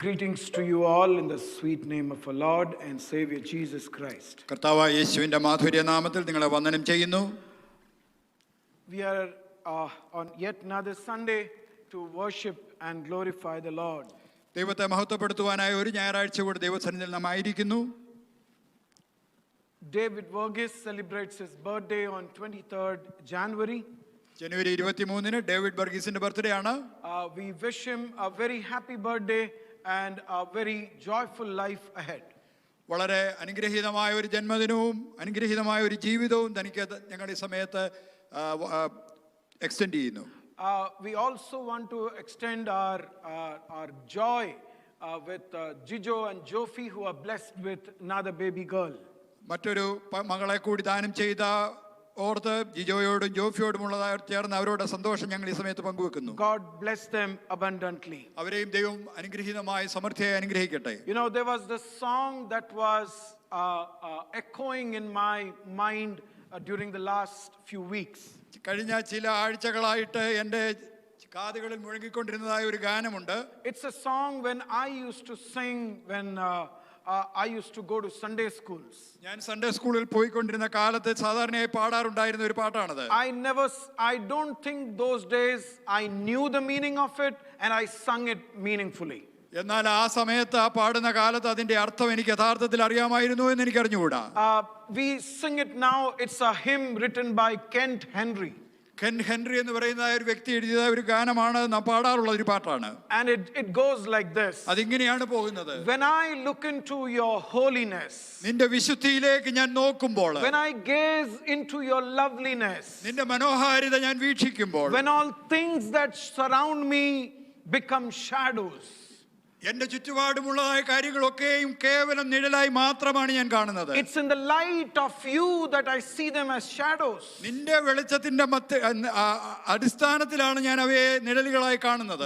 Greetings to you all in the sweet name of our Lord and Savior Jesus Christ. കർത്താവായ യേശുവിന്റെ മാധുര്യ നാമത്തിൽ നിങ്ങളെ വന്ദനം ചെയ്യുന്നു. We are on yet another Sunday to worship and glorify the Lord. ദൈവത്തെ മഹത്വപ്പെടുത്തുവാനായ ഒരു ഞായറാഴ്ച കൂടി ദൈവസന്നിധിയിൽ നാം ആയിരിക്കുന്നു. David Verghese celebrates his birthday on 23rd January. ജനുവരി 23-ന് ഡേവിഡ് ബർഗീസിന്റെ ബർത്ത്ഡേ ആണ്. We wish him a very happy birthday and a very joyful life ahead. വളരെ അനുഗ്രഹീതമായ ഒരു ജന്മദിനവും അനുഗ്രഹീതമായ ഒരു ജീവിതവും തനിക്ക് ഞങ്ങളുടെ ഈ സമയത്ത് എക്സ്റ്റെൻഡ് ചെയ്യുന്നു. We also want to extend our joy with Jijo and Jofi, who are blessed with another baby girl. മറ്റൊരു മകളെ കൂടി ദാനം ചെയ്ത ഓർത്ത് ജിജോയോടും ജോഫിയോടുമുള്ളതായി ചേർന്ന് അവരുടെ സന്തോഷം ഞങ്ങൾ ഈ സമയത്ത് പങ്കുവെക്കുന്നു. God bless them abundantly. അവരെയും ദൈവം അനുഗ്രഹീതമായി സമൃദ്ധിയായി അനുഗ്രഹിക്കട്ടെ. You know, there was this song that was echoing in my mind during the last few weeks. കഴിഞ്ഞ ചില ആഴ്ചകളായിട്ട് എൻ്റെ കാതുകളിൽ മുഴങ്ങിക്കൊണ്ടിരുന്നതായ ഒരു ഗാനമുണ്ട്. It's a song when I used to sing when I used to go to Sunday schools. ഞാൻ Sunday സ്കൂളിൽ പോയിക്കൊണ്ടിരുന്ന കാലത്ത് സാധാരണയായി പാടാറുണ്ടായിരുന്ന ഒരു പാട്ടാണത്. I don't think those days I knew the meaning of it and I sung it meaningfully. എന്നാൽ ആ സമയത്ത് ആ പാടുന്ന കാലത്ത് അതിന്റെ അർത്ഥം എനിക്ക് യഥാർത്ഥത്തിൽ അറിയാമായിരുന്നു എന്ന് എനിക്ക് അറിഞ്ഞുകൂടാ. We sing it now. It's a hymn written by Kent Henry. Ken Henry എന്ന് പറയുന്ന ഒരു വ്യക്തി എഴുതിയ ഒരു ഗാനമാണ് നാം പാടാറുള്ള ഒരു പാട്ടാണ്. And it goes like this. അതിങ്ങനെയാണ് പോകുന്നത്. When I look into your holiness, നിന്റെ വിശുദ്ധിയിലേക്ക് ഞാൻ നോക്കുമ്പോൾ, when I gaze into your loveliness, നിന്റെ മനോഹാരിത ഞാൻ വീക്ഷിക്കുമ്പോൾ, when all things that surround me become shadows, എന്റെ ചുറ്റുപാടുമുള്ളതായ കാര്യങ്ങളൊക്കെയും കേവലം നിഴലായി മാത്രമാണ് ഞാൻ കാണുന്നത്. it's in the light of you that I see them as shadows. നിന്റെ വെളിച്ചത്തിന്റെ അടിസ്ഥാനത്തിലാണ് ഞാൻ അവയെ നിഴലുകളായി കാണുന്നത്.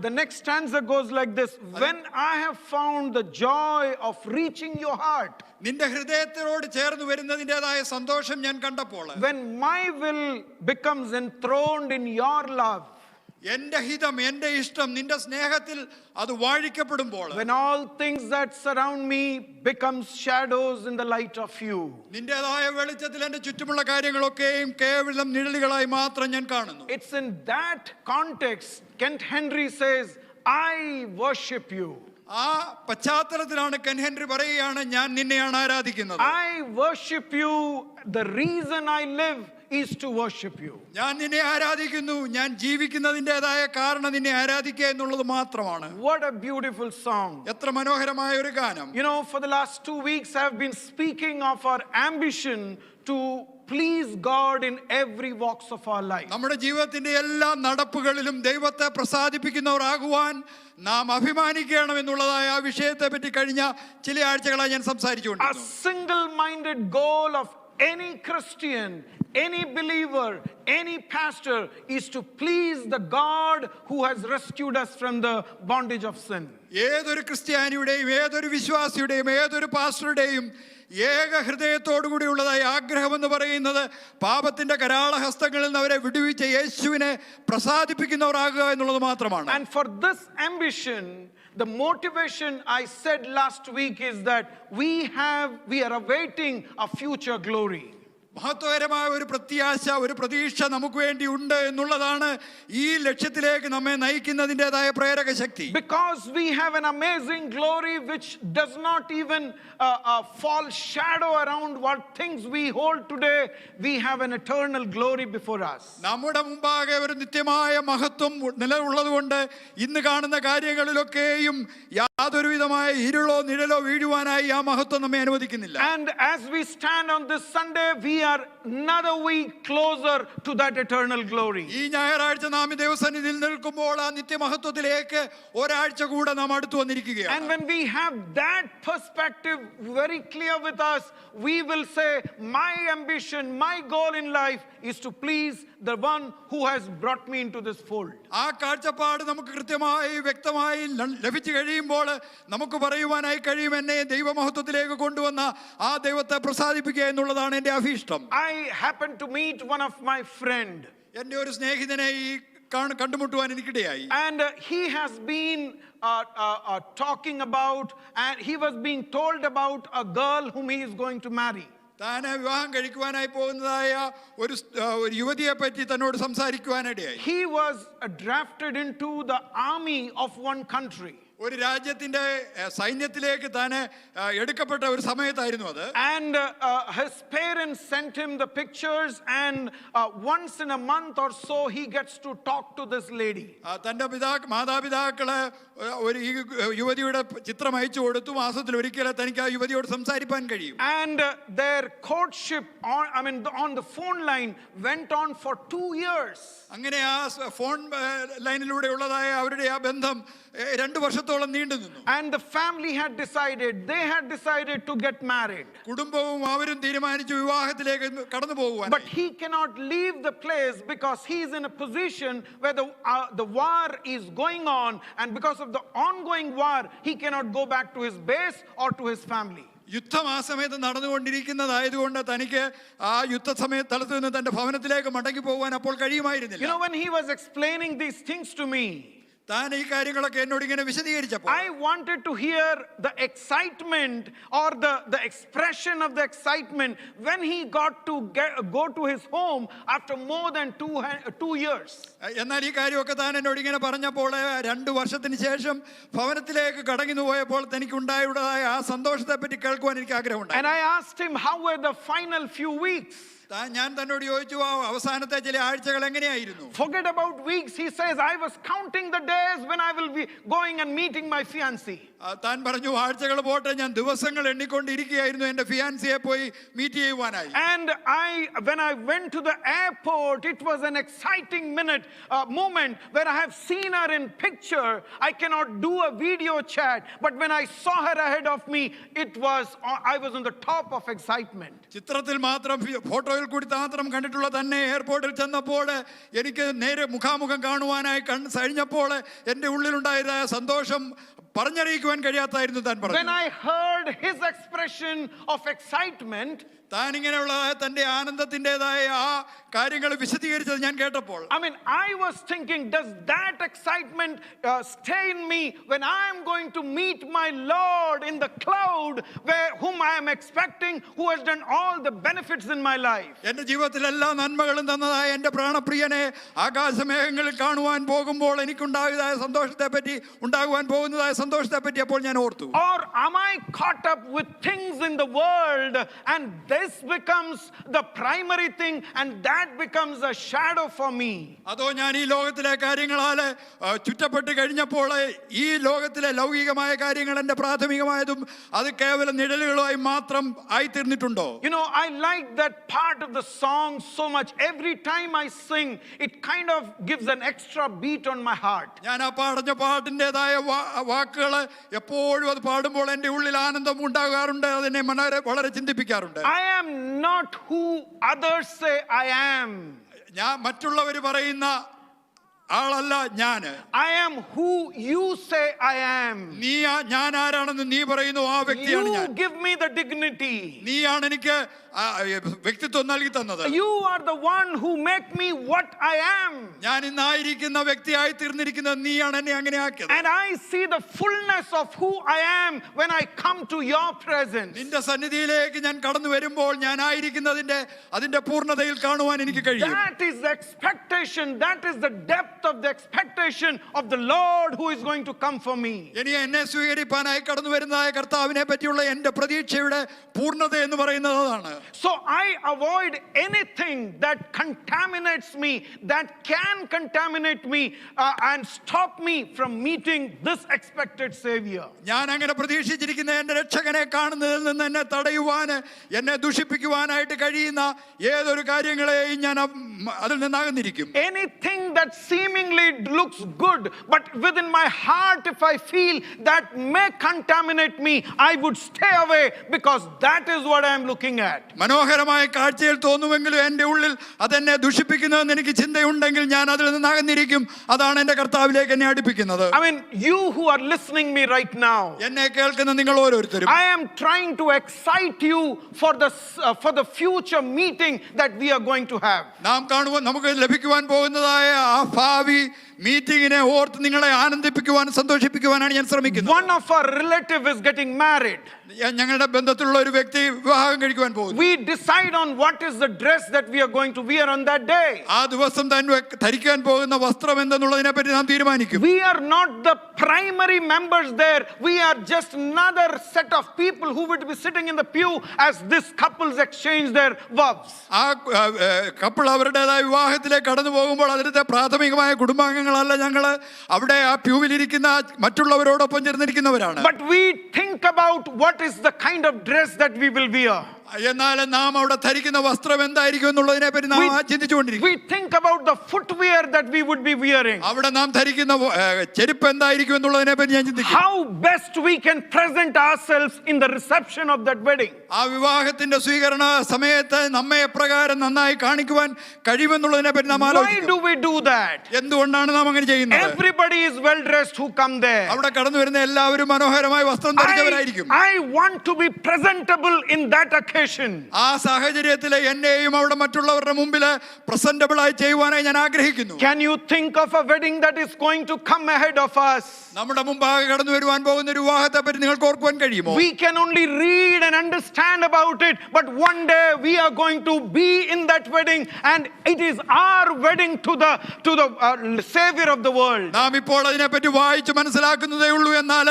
The next stanza goes like this. When I have found the joy of reaching your heart, നിന്റെ ഹൃദയത്തോട് ചേർന്ന് വരുന്നതിൻ്റെതായ സന്തോഷം ഞാൻ കണ്ടപ്പോൾ, when my will becomes enthroned in your love, എന്റെ ഹിതം എന്റെ ഇഷ്ടം നിന്റെ സ്നേഹത്തിൽ അത് വാഴിക്കപ്പെടുമ്പോൾ, when all things that surround me becomes shadows in the light of you, നിന്റേതായ വെളിച്ചത്തിൽ എന്റെ ചുറ്റുമുള്ള കാര്യങ്ങളൊക്കെയും കേവലം നിഴലുകളായി മാത്രം ഞാൻ കാണുന്നു. it's in that context Kent Henry says, I worship you. ആ പശ്ചാത്തലത്തിലാണ് കെൻ ഹെൻറി പറയുകയാണ്, ഞാൻ നിന്നെയാണ് ആരാധിക്കുന്നത്. I worship you. The reason I live is to worship you. ഞാൻ നിന്നെ ആരാധിക്കുന്നു. ഞാൻ ജീവിക്കുന്നതിൻ്റെതായ കാരണം നിന്നെ ആരാധിക്കുക എന്നുള്ളത് മാത്രമാണ്. What a beautiful song. എത്ര മനോഹരമായ ഒരു ഗാനം. You know, for the last 2 weeks I have been speaking of our ambition to please God in every walks of our life. നമ്മുടെ ജീവിതത്തിന്റെ എല്ലാ നടപ്പുകളിലും ദൈവത്തെ പ്രസാദിപ്പിക്കുന്നവരാകുവാൻ നാം അഭിമാനിക്കണം എന്നുള്ളതായ ആ വിഷയത്തെ പറ്റി കഴിഞ്ഞ ചില ആഴ്ചകളായി ഞാൻ സംസാരിച്ചുകൊണ്ടിരുന്നു. A single-minded goal of any Christian, any believer, any pastor is to please the God who has rescued us from the bondage of sin. ഏതൊരു ക്രിസ്ത്യാനിയുടെയും ഏതൊരു വിശ്വാസിയുടെയും ഏതൊരു പാസ്റ്ററുടെയും ഏക ഹൃദയത്തോടുകൂടിയുള്ളതായ ആഗ്രഹം എന്ന് പറയുന്നത് പാപത്തിന്റെ കരാളഹസ്തങ്ങളിൽ നിന്ന് അവരെ വിടുവിച്ച യേശുവിനെ പ്രസാദിപ്പിക്കുന്നവരാകുക എന്നുള്ളത് മാത്രമാണ്. And for this ambition, the motivation I said last week is that we are awaiting a future glory. മഹത്വകരമായ ഒരു പ്രത്യാശ, ഒരു പ്രതീക്ഷ നമുക്ക് വേണ്ടി ഉണ്ട് എന്നുള്ളതാണ് ഈ ലക്ഷ്യത്തിലേക്ക് നമ്മെ നയിക്കുന്നതിൻ്റെതായ പ്രേരക ശക്തി. Because we have an amazing glory which does not even fall shadow around what things we hold today. We have an eternal glory before us. നമ്മുടെ മുമ്പാകെ ഒരു നിത്യമായ മഹത്വം നിലയുള്ളതുകൊണ്ട് ഇന്ന് കാണുന്ന കാര്യങ്ങളിലൊക്കെയും യാതൊരു വിധമായ ഇരുളോ നിഴലോ വീഴുവാനായി ആ മഹത്വം നമ്മെ അനുവദിക്കുന്നില്ല. And as we stand on this Sunday, we are another week closer to that eternal glory. ഈ ഞായറാഴ്ച നാം ഈ ദൈവസന്നിധിയിൽ നിൽക്കുമ്പോൾ ആ നിത്യമഹത്വത്തിലേക്ക് ഒരാഴ്ച കൂടെ നാം അടുത്തു വന്നിരിക്കുകയാണ്. And when we have that perspective very clear with us, we will say, my ambition, my goal in life is to please the one who has brought me into this fold. ആ കാഴ്ചപ്പാട് നമുക്ക് കൃത്യമായി വ്യക്തമായി ലഭിച്ചു കഴിയുമ്പോൾ നമുക്ക് പറയുവാനായി കഴിയും, എന്നെ ദൈവമഹത്വത്തിലേക്ക് കൊണ്ടുവന്ന ആ ദൈവത്തെ പ്രസാദിപ്പിക്കുക എന്നുള്ളതാണ് എൻ്റെ അഭീഷ്ടം. I happened to meet one of my friend. എൻ്റെ ഒരു സ്നേഹിതനെ ഈ കണ്ടുമുട്ടുവാൻ എനിക്കിടയായി. And he has been talking about, and he was being told about a girl whom he is going to marry. താൻ വിവാഹം കഴിക്കുവാനായി പോകുന്നതായ ഒരു യുവതിയെ പറ്റി തന്നോട് സംസാരിക്കുവാനിടയായി. He was drafted into the army of one country. ഒരു രാജ്യത്തിന്റെ സൈന്യത്തിലേക്ക് താൻ എടുക്കപ്പെട്ട ഒരു സമയത്തായിരുന്നു അത്. And his parents sent him the pictures, and once in a month or so he gets to talk to this lady. തന്റെ മാതാപിതാക്കള് ഒരു ഈ യുവതിയുടെ ചിത്രം അയച്ചു കൊടുത്തു. മാസത്തിൽ ഒരിക്കൽ തനിക്ക് ആ യുവതിയോട് സംസാരിക്കാൻ കഴിയും. And their courtship on the phone line went on for 2 years. അങ്ങനെ ആ ഫോൺ ലൈനിലൂടെ ഉള്ളതായ അവരുടെ ആ ബന്ധം 2 വർഷത്തോളം നീണ്ടു നിന്നു. And the family had decided to get married. കുടുംബവും അവരും തീരുമാനിച്ചു വിവാഹത്തിലേക്ക് കടന്നു പോകുവാൻ. But he cannot leave the place because he is in a position where the war is going on, and because of the ongoing war he cannot go back to his base or to his family. യുദ്ധം ആ സമയത്ത് നടന്നുകൊണ്ടിരിക്കുന്നതായതുകൊണ്ട് തനിക്ക് ആ യുദ്ധ സ്ഥലത്ത് നിന്ന് തന്റെ ഭവനത്തിലേക്ക് മടങ്ങി പോകുവാൻ അപ്പോൾ കഴിയുമായിരുന്നില്ല. You know, when he was explaining these things to me, താൻ ഈ കാര്യങ്ങളൊക്കെ എന്നോട് ഇങ്ങനെ വിശദീകരിച്ചപ്പോൾ I wanted to hear the excitement or the expression of the excitement when he got to go to his home after more than 2 years. എന്നാൽ ഈ കാര്യമൊക്കെ താൻ എന്നോട് ഇങ്ങനെ പറഞ്ഞപ്പോൾ 2 വർഷത്തിന് ശേഷം ഭവനത്തിലേക്ക് കടന്നു പോയപ്പോൾ തനിക്ക് ഉണ്ടായതായ ആ സന്തോഷത്തെ പറ്റി കേൾക്കുവാൻ എനിക്ക് ആഗ്രഹമുണ്ടായി. And I asked him, how were the final few weeks? ഞാൻ തന്നോട് ചോദിച്ചു അവസാനത്തെ ചില ആഴ്ചകൾ എങ്ങനെയായിരുന്നു. Forget about weeks. He says, I was counting the days when I will be going and meeting my fiancée. താൻ പറഞ്ഞു ആഴ്ചകൾ പോട്ടെ, ഞാൻ ദിവസങ്ങൾ എണ്ണിക്കൊണ്ടിരിക്കുകയായിരുന്നു എൻ്റെ ഫിയാൻസിയെ പോയി മീറ്റ് ചെയ്യുവാനായി. And when I went to the airport, it was an exciting moment where I have seen her in picture. I cannot do a video chat, but when I saw her ahead of me, I was on the top of excitement. ചിത്രത്തിൽ മാത്രം ഫോട്ടോയിൽ കൂടി മാത്രം കണ്ടിട്ടുള്ള തന്നെ എയർപോർട്ടിൽ ചെന്നപ്പോൾ എനിക്ക് നേരെ മുഖാമുഖം കാണുവാനായി കഴിഞ്ഞപ്പോൾ എൻ്റെ ഉള്ളിലുണ്ടായ സന്തോഷം പറഞ്ഞറിയിക്കുവാൻ കഴിയാത്തായിരുന്നു താൻ പറഞ്ഞു. When I heard his expression of excitement, താൻ ഇങ്ങനെയുള്ള തന്റെ ആനന്ദത്തിൻ്റെതായ ആ കാര്യങ്ങൾ വിശദീകരിച്ചത് ഞാൻ കേട്ടപ്പോൾ I was thinking, does that excitement stay in me when I am going to meet my Lord in the cloud, whom I am expecting, who has done all the benefits in my life? എൻ്റെ ജീവിതത്തിൽ എല്ലാ നന്മകളും തന്നതായ എൻ്റെ പ്രാണപ്രിയനെ ആകാശമേഘങ്ങളിൽ കാണുവാൻ പോകുമ്പോൾ എനിക്കുണ്ടായതായ സന്തോഷത്തെ പറ്റി ഉണ്ടാകുവാൻ പോകുന്നതായ സന്തോഷത്തെ പറ്റി അപ്പോൾ ഞാൻ ഓർത്തു. Or am I caught up with things in the world, and this becomes the primary thing, and that becomes a shadow for me? അതോ ഞാൻ ഈ ലോകത്തിലെ കാര്യങ്ങളാൽ ചുറ്റപ്പെട്ട് കഴിഞ്ഞപ്പോൾ ഈ ലോകത്തിലെ ലൗകികമായ കാര്യങ്ങൾ എൻ്റെ പ്രാഥമികമായതും അത് കേവലം നിഴലുകളായി മാത്രം ആയിത്തീർന്നിട്ടുണ്ടോ? You know, I like that part of the song so much. Every time I sing, it kind of gives an extra beat on my heart. ഞാൻ ആ പാടുന്ന പാട്ടിൻ്റെതായ വാക്കുകൾ എപ്പോഴും അത് പാടുമ്പോൾ എൻ്റെ ഉള്ളിൽ ആനന്ദം ഉണ്ടാകാറുണ്ട്. അതിനെ വളരെ ചിന്തിപ്പിക്കാറുണ്ട്. I am not who others say I am. ഞാൻ മറ്റുള്ളവർ പറയുന്ന ആളല്ല ഞാൻ. I am who you say I am. ഞാൻ ആരാണെന്ന് നീ പറയുന്നു ആ വ്യക്തിയാണ് ഞാൻ. You give me the dignity. നീയാണ് എനിക്ക് വ്യക്തിത്വം നൽകി തന്നത്. You are the one who make me what I am. ഞാൻ ഇന്നായിരിക്കുന്ന വ്യക്തിയായി തീർന്നിരിക്കുന്നത് നീയാണ് എന്നെ അങ്ങനെ ആക്കിയത്. And I see the fullness of who I am when I come to your presence. നിന്റെ സന്നിധിയിലേക്ക് ഞാൻ കടന്നു വരുമ്പോൾ ഞാൻ ആയിരിക്കുന്നതിന്റെ അതിന്റെ പൂർണ്ണതയിൽ കാണുവാൻ എനിക്ക് കഴിയും. That is the expectation. That is the depth of the expectation of the Lord who is going to come for me. ഇനി എന്നെ സ്വീകരിപ്പാനായി കടന്നു വരുന്നതായ കർത്താവിനെ പറ്റിയുള്ള എൻ്റെ പ്രതീക്ഷയുടെ പൂർണ്ണത എന്ന് പറയുന്നത് അതാണ്. So I avoid anything that contaminates me, that can contaminate me and stop me from meeting this expected Savior. ഞാൻ അങ്ങനെ പ്രതീക്ഷിച്ചിരിക്കുന്ന എൻ്റെ രക്ഷകനെ കാണുന്നതിൽ നിന്ന് എന്നെ തടയുവാൻ എന്നെ ദുഷിപ്പിക്കുവാനായിട്ട് കഴിയുന്ന ഏതൊരു കാര്യങ്ങളെയും ഞാൻ അതിൽ നിന്നാകുന്നിരിക്കും. Anything that seemingly looks good, but within my heart if I feel that may contaminate me, I would stay away, because that is what I am looking at. മനോഹരമായ കാഴ്ചയിൽ തോന്നുമെങ്കിലും എൻ്റെ ഉള്ളിൽ അതെന്നെ ദുഷിപ്പിക്കുന്നതെന്ന് എനിക്ക് ചിന്തയുണ്ടെങ്കിൽ ഞാൻ അതിൽ നിന്ന് അകന്നിരിക്കും. അതാണ് എൻ്റെ കർത്താവിലേക്ക് എന്നെ അടുപ്പിക്കുന്നത്. I mean, you who are listening me right now, എന്നെ കേൾക്കുന്ന നിങ്ങൾ ഓരോരുത്തരും, I am trying to excite you for the future meeting that we are going to have. നാം കാണുവാൻ നമുക്ക് ലഭിക്കുവാൻ പോകുന്നതായ ആ ഭാവി മീറ്റിംഗിനെ ഓർത്ത് നിങ്ങളെ ആനന്ദിപ്പിക്കുവാൻ സന്തോഷിപ്പിക്കുവാനാണ് ഞാൻ ശ്രമിക്കുന്നത്. One of our relative is getting married. ഞങ്ങളുടെ ബന്ധത്തിലുള്ള ഒരു വ്യക്തി വിവാഹം കഴിക്കുവാൻ പോകുന്നു. We decide on what is the dress that we are going to wear on that day. ആ ദിവസം തന്നെ ധരിക്കാൻ പോകുന്ന വസ്ത്രം എന്തെന്നുള്ളതിനെ പറ്റി നാം തീരുമാനിക്കും. We are not the primary members there. We are just another set of people who would be sitting in the pew as this couples exchange their vows. ആ കപ്പിൾ അവരുടേതായ വിവാഹത്തിലേക്ക് കടന്നു പോകുമ്പോൾ അതിലത്തെ പ്രാഥമികമായ കുടുംബാംഗങ്ങളല്ല ഞങ്ങൾ. അവിടെ ആ പ്യൂവിലിരിക്കുന്ന മറ്റുള്ളവരോടൊപ്പം ചേർന്നിരിക്കുന്നവരാണ്. But we think about what is the kind of dress that we will wear. എന്നാൽ നാം അവിടെ ധരിക്കുന്ന വസ്ത്രം എന്തായിരിക്കും എന്നുള്ളതിനെ പറ്റി നാം ചിന്തിച്ചുകൊണ്ടിരിക്കും. We think about the footwear that we would be wearing. അവിടെ നാം ധരിക്കുന്ന ചെരുപ്പ് എന്തായിരിക്കും എന്നുള്ളതിനെ പറ്റി ഞാൻ ചിന്തിക്കും. How best we can present ourselves in the reception of that wedding. ആ വിവാഹത്തിന്റെ സ്വീകരണ സമയത്ത് നമ്മെ എപ്രകാരം നന്നായി കാണിക്കുവാൻ കഴിയുമെന്നുള്ളതിനെ പറ്റി നാം ആലോചിക്കും. Why do we do that? എന്തുകൊണ്ടാണ് നാം അങ്ങനെ ചെയ്യുന്നത്? Everybody is well dressed who come there. അവിടെ കടന്നു വരുന്ന എല്ലാവരും മനോഹരമായ വസ്ത്രം ധരിച്ചവരായിരിക്കും. I want to be presentable in that occasion. ആ സാഹചര്യത്തിൽ എന്നെയും അവിടെ മറ്റുള്ളവരുടെ മുമ്പിൽ പ്രസന്റബിൾ ആയി ചെയ്യുവാനായി ഞാൻ ആഗ്രഹിക്കുന്നു. Can you think of a wedding that is going to come ahead of us? നമ്മുടെ മുമ്പാകെ കടന്നു വരുവാൻ പോകുന്ന ഒരു വിവാഹത്തെ പറ്റി നിങ്ങൾക്ക് ഓർക്കുവാൻ കഴിയുമോ? We can only read and understand about it, but one day we are going to be in that wedding, and it is our wedding to the Savior of the world. നാം ഇപ്പോൾ അതിനെപ്പറ്റി വായിച്ച് മനസ്സിലാക്കുന്നതേ ഉള്ളൂ. എന്നാൽ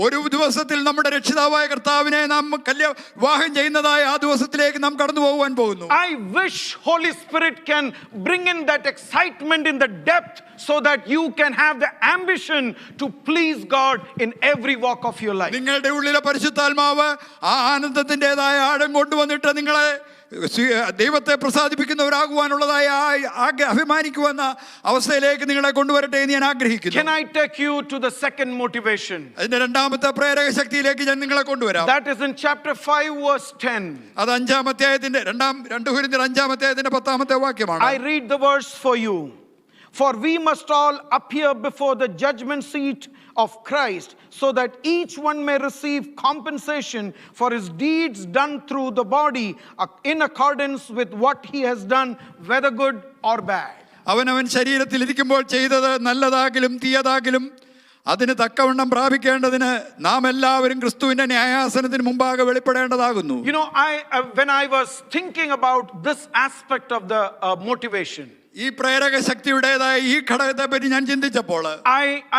ഒരു ദിവസത്തിൽ നമ്മുടെ രക്ഷിതാവായ കർത്താവിനെ നാം വിവാഹം ചെയ്യുന്നതായ ആ ദിവസത്തിലേക്ക് നാം കടന്നു പോകുവാൻ പോകുന്നു. I wish Holy Spirit can bring in that excitement in the depth so that you can have the ambition to please God in every walk of your life. നിങ്ങളുടെ ഉള്ളിലെ പരിശുദ്ധാത്മാവ് ആ ആനന്ദത്തിൻ്റെതായ ആഴം കൊണ്ടുവന്നിട്ട് നിങ്ങളെ ദൈവത്തെ പ്രസാദിപ്പിക്കുന്നവരാകുവാനുള്ളതായ അഭിമാനിക്കുവെന്ന അവസ്ഥയിലേക്ക് നിങ്ങളെ കൊണ്ടുവരട്ടെ എന്ന് ഞാൻ ആഗ്രഹിക്കുന്നു. Can I take you to the second motivation? അതിന്റെ രണ്ടാമത്തെ പ്രേരക ശക്തിയിലേക്ക് ഞാൻ നിങ്ങളെ കൊണ്ടുവരാം. That is in chapter 5 verse 10. അത് 5-ാം അധ്യായത്തിന്റെ 2 കൊരിന്ത്യർ 5-ാം അധ്യായത്തിന്റെ 10-ാമത്തെ വാക്യമാണ്. I read the verse for you. For we must all appear before the judgment seat of Christ, so that each one may receive compensation for his deeds done through the body in accordance with what he has done, whether good or bad. അവനവൻ ശരീരത്തിൽ ഇരിക്കുമ്പോൾ ചെയ്തത് നല്ലതാകിലും തീയതാകിലും അതിന് തക്കവണ്ണം പ്രാപിക്കേണ്ടതിന് നാം എല്ലാവരും ക്രിസ്തുവിന്റെ ന്യായാസനത്തിന് മുമ്പാകെ വെളിപ്പെടേണ്ടതാകുന്നു. You know, when I was thinking about this aspect of the motivation, ഈ പ്രേരക ശക്തിയുടേതായ ഈ ഘടകത്തെ പറ്റി ഞാൻ ചിന്തിച്ചപ്പോൾ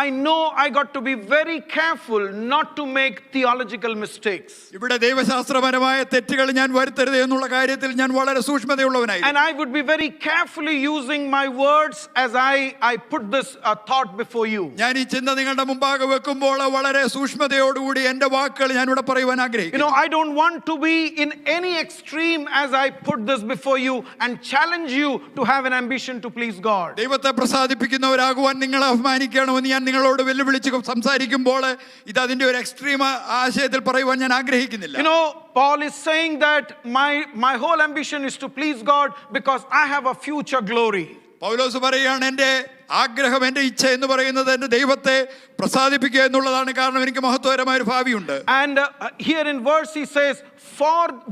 I know I got to be very careful not to make theological mistakes. ഇവിടെ ദൈവശാസ്ത്രപരമായ തെറ്റുകൾ ഞാൻ വരുത്തരുത് എന്നുള്ള കാര്യത്തിൽ ഞാൻ വളരെ സൂക്ഷ്മതയുള്ളവനായി. And I would be very carefully using my words as I put this thought before you. ഞാൻ ഈ ചിന്ത നിങ്ങളുടെ മുമ്പാകെ വെക്കുമ്പോൾ വളരെ സൂക്ഷ്മതയോടുകൂടി എൻ്റെ വാക്കുകൾ ഞാൻ ഇവിടെ പറയുവാൻ ആഗ്രഹിക്കുന്നു. You know, I don't want to be in any extreme as I put this before you and challenge you to have an ambition to please God. ദൈവത്തെ പ്രസാദിപ്പിക്കുന്നവരാകുവാൻ നിങ്ങളെ അഭിമാനിക്കണമെന്ന് ഞാൻ നിങ്ങളോട് വെല്ലുവിളിച്ച് സംസാരിക്കുമ്പോൾ ഇത് അതിന്റെ ഒരു എക്സ്ട്രീം ആശയത്തിൽ പറയുവാൻ ഞാൻ ആഗ്രഹിക്കുന്നില്ല. You know, Paul is saying that my whole ambition is to please God because I have a future glory. പൗലോസ് പറയുകയാണ് എൻ്റെ ആഗ്രഹം, എൻ്റെ ഇച്ഛ എന്ന് പറയുന്നത് എൻ്റെ ദൈവത്തെ പ്രസാദിപ്പിക്കുക എന്നുള്ളതാണ്. കാരണം എനിക്ക് മഹത്വകരമായ ഒരു ഭാവിയുണ്ട്. And here in verse he says,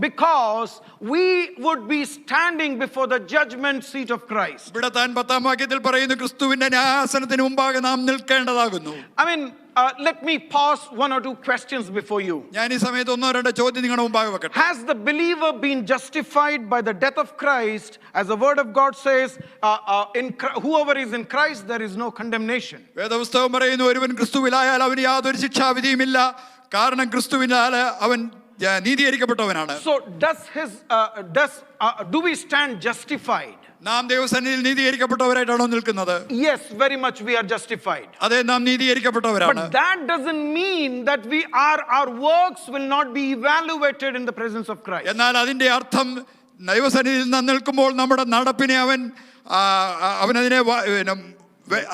because we would be standing before the judgment seat of Christ. ഇവിടെ താൻ 10-ാം വാക്യത്തിൽ പറയുന്നു ക്രിസ്തുവിന്റെ ന്യായാസനത്തിന് മുമ്പാകെ നാം നിൽക്കേണ്ടതാകുന്നു. I mean, let me pause 1 or 2 questions before you. ഞാൻ ഈ സമയത്ത് 1-2 ചോദ്യം നിങ്ങളുടെ മുമ്പാകെ വെക്കട്ടെ. Has the believer been justified by the death of Christ? As the word of God says, whoever is in Christ, there is no condemnation. വേദപുസ്തകം പറയുന്നു ഒരുവൻ ക്രിസ്തുവിലായാൽ അവന് യാതൊരു ശിക്ഷാവിധിയുമില്ല, കാരണം ക്രിസ്തുവിനാൽ അവൻ നീതീകരിക്കപ്പെട്ടവനാണ്. So do we stand justified? നാം ദൈവസന്നിധിയിൽ നീതീകരിക്കപ്പെട്ടവരായിട്ടാണോ നിൽക്കുന്നത്? Yes, very much we are justified. അതെ, നാം നീതീകരിക്കപ്പെട്ടവരാണ്. But that doesn't mean that our works will not be evaluated in the presence of Christ. എന്നാൽ അതിന്റെ അർത്ഥം ദൈവസന്നിധിയിൽ നാം നിൽക്കുമ്പോൾ നമ്മുടെ നടപ്പിനെ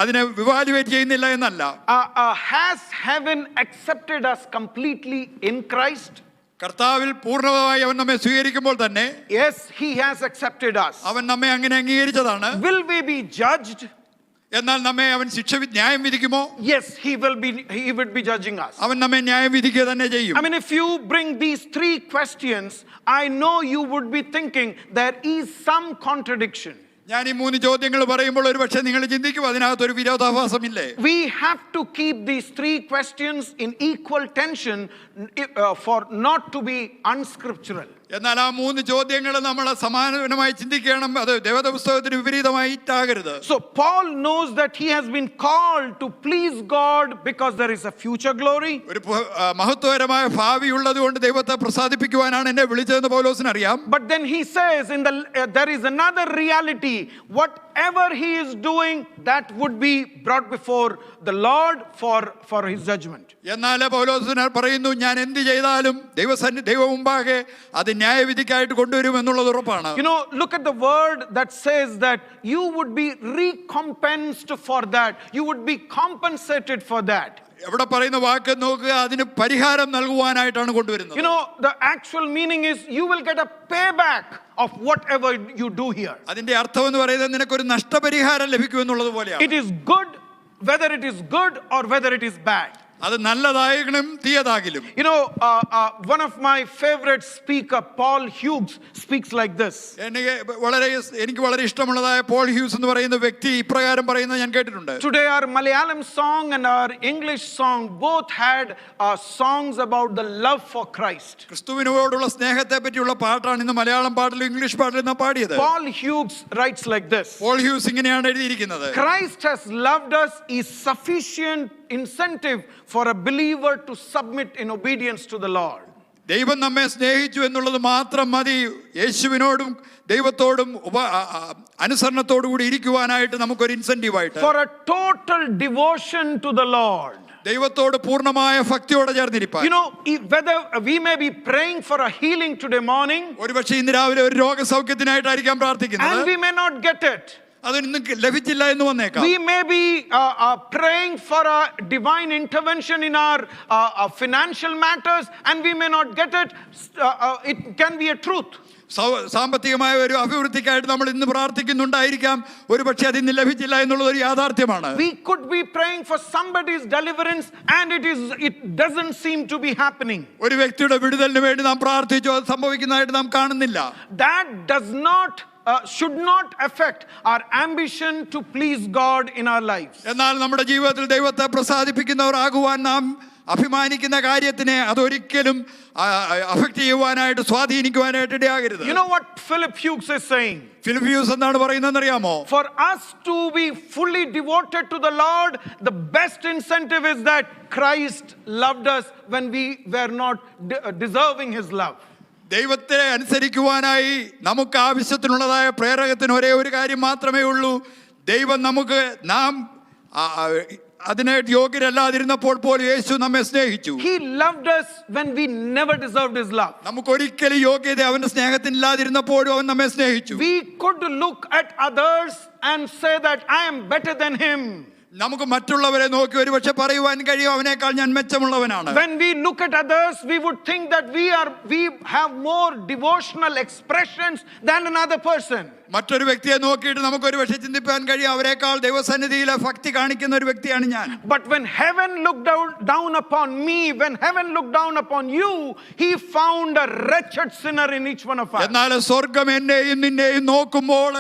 അതിനെ ഇവാലുവേറ്റ് ചെയ്യുന്നില്ല എന്നല്ല. Has heaven accepted us completely in Christ? കർത്താവിൽ പൂർണ്ണമായി അവൻ നമ്മെ സ്വീകരിക്കുമ്പോൾ തന്നെ yes, he has accepted us. അവൻ നമ്മെ അങ്ങനെ അംഗീകരിച്ചതാണ്. Will we be judged? എന്നാൽ നമ്മെ അവൻ ന്യായം വിധിക്കുമോ? Yes, he would be judging us. അവൻ നമ്മെ ന്യായം വിധിക്കുക തന്നെ ചെയ്യും. I mean, if you bring these three questions, I know you would be thinking there is some contradiction. ഞാൻ ഈ 3 ചോദ്യങ്ങൾ പറയുമ്പോൾ ഒരു പക്ഷേ നിങ്ങൾ ചിന്തിക്കും അതിനകത്ത് ഒരു വിരോധാഭാസമില്ലേ? We have to keep these three questions in equal tension for not to be unscriptural. എന്നാൽ ആ 3 ചോദ്യങ്ങൾ നമ്മൾ സമാനമായി ചിന്തിക്കണം. അത് ദേവദാസപുസ്തകത്തിന് വിപരീതമായിട്ടാകരുത്. So Paul knows that he has been called to please God because there is a future glory. ഒരു മഹത്വകരമായ ഭാവി ഉള്ളതുകൊണ്ട് ദൈവത്തെ പ്രസാദിപ്പിക്കുവാനാണ് എന്നെ വിളിച്ചതെന്ന് പൗലോസിന് അറിയാം. But then he says there is another reality. Whatever he is doing, that would be brought before the Lord for his judgment. എന്നാൽ പൗലോസ് പറയുന്നു ഞാൻ എന്ത് ചെയ്താലും ദൈവം മുമ്പാകെ അത് ന്യായവിധിക്കായിട്ട് കൊണ്ടുവരും എന്നുള്ളത് ഉറപ്പാണ്. You know, look at the word that says that you would be recompensed for that. You would be compensated for that. എവിടെ പറയുന്ന വാക്ക് നോക്കുക, അതിന് പരിഹാരം നൽകുവാനായിട്ടാണ് കൊണ്ടുവരുന്നത്. You know, the actual meaning is you will get a payback of whatever you do here. അതിന്റെ അർത്ഥം എന്ന് പറയുന്നത് നിനക്കൊരു നഷ്ടപരിഹാരം ലഭിക്കും എന്നുള്ളത് പോലെയാണ്. It is good whether it is good or whether it is bad. അത് നല്ലതായെങ്കിലും തീയതാകിലും. You know, one of my favorite speaker, Paul Hughes, speaks like this. എനിക്ക് വളരെ ഇഷ്ടമുള്ളതായ പോൾ ഹ്യൂസ് എന്ന് പറയുന്ന വ്യക്തി ഇപ്രകാരം പറയുന്നത് ഞാൻ കേട്ടിട്ടുണ്ട്. Today our Malayalam song and our English song both had songs about the love for Christ. ക്രിസ്തുവിനോടുള്ള സ്നേഹത്തെ പറ്റിയുള്ള പാട്ടാണ് ഇന്ന് മലയാളം പാട്ടിലും ഇംഗ്ലീഷ് പാട്ടിലും നാം പാടിയത്. Paul Hughes writes like this. Paul Hughes ഇങ്ങനെയാണ് എഴുതിയിരിക്കുന്നത്. Christ has loved us is sufficient incentive for a believer to submit in obedience to the Lord. ദൈവം നമ്മെ സ്നേഹിച്ചു എന്നുള്ളത് മാത്രം മതി യേശുവിനോടും ദൈവത്തോടും അനുസരണത്തോടു കൂടി ഇരിക്കുവാനായിട്ട് നമുക്കൊരു ഇൻസെന്റീവ് ആയിട്ട്. For a total devotion to the Lord. ദൈവത്തോട് പൂർണ്ണമായ ഭക്തിയോടെ ചേർന്നിരിപ്പാൻ. You know, whether we may be praying for a healing today morning, ഒരുപക്ഷേ ഇന്ന് രാവിലെ ഒരു രോഗസൗഖ്യത്തിനായിട്ടായിരിക്കാം പ്രാർത്ഥിക്കുന്നത്, and we may not get it. അതൊന്നും ലഭിച്ചില്ല എന്ന് വന്നേക്കാം. We may be praying for a divine intervention in our financial matters, and we may not get it. It can be a truth. സാമ്പത്തികമായ ഒരു അഭിവൃദ്ധിക്കായിട്ട് നമ്മൾ ഇന്ന് പ്രാർത്ഥിക്കുന്നുണ്ടായിരിക്കാം, ഒരു പക്ഷേ അത് ഇന്ന് ലഭിച്ചില്ല എന്നുള്ളത് ഒരു യാഥാർത്ഥ്യമാണ്. We could be praying for somebody's deliverance and it doesn't seem to be happening. ഒരു വ്യക്തിയുടെ വിടുതലിന് വേണ്ടി നാം പ്രാർത്ഥിച്ചു, അത് സംഭവിക്കുന്നതായിട്ട് നാം കാണുന്നില്ല. That does not should not affect our ambition to please God in our lives. എന്നാൽ നമ്മുടെ ജീവിതത്തിൽ ദൈവത്തെ പ്രസാദിപ്പിക്കുന്നവരാകുവാൻ നാം അഭിമാനിക്കുന്ന കാര്യത്തിനെ അതൊരിക്കലും അഫക്റ്റ് ചെയ്യുവാനായിട്ട് സ്വാധീനിക്കുവാനായിട്ട് ഇടയാകരുത്. You know what Philip Hughes is saying? Philip Hughes എന്താണ് പറയുന്നതെന്ന് അറിയാമോ? For us to be fully devoted to the Lord, the best incentive is that Christ loved us when we were not deserving his love. ദൈവത്തെ അനുസരിക്കുവാനായി നമുക്ക് ആവശ്യത്തിനുള്ളതായ പ്രേരകത്തിന് ഒരേ ഒരു കാര്യം മാത്രമേ ഉള്ളൂ. ദൈവം നാം അതിനെ യോഗ്യരല്ലാതിരുന്നപ്പോൾ പോലും യേശു നമ്മെ സ്നേഹിച്ചു. He loved us when we never deserved his love. നമുക്ക് ഒരിക്കലും യോഗ്യത അവന്റെ സ്നേഹത്തിനില്ലാതിരുന്നപ്പോഴും അവൻ നമ്മെ സ്നേഹിച്ചു. We could look at others and say that I am better than him. നമുക്ക് മറ്റുള്ളവരെ നോക്കി ഒരുപക്ഷെ പറയുവാൻ കഴിയും അവനേക്കാൾ ഞാൻ മെച്ചമുള്ളവനാണ്. When we look at others, we would think that we have more devotional expressions than another person. മറ്റൊരു വ്യക്തിയെ നോക്കിയിട്ട് നമുക്ക് ഒരുപക്ഷെ ചിന്തിപ്പാൻ കഴിയും അവരെക്കാൾ ദൈവസന്നിധിയിലെ ഭക്തി കാണിക്കുന്ന ഒരു വ്യക്തിയാണ് ഞാൻ. But when heaven looked down upon me, when heaven looked down upon you, he found a wretched sinner in each one of us. എന്നാൽ സ്വർഗ്ഗം എന്നെയും നിന്നെയും നോക്കുമ്പോൾ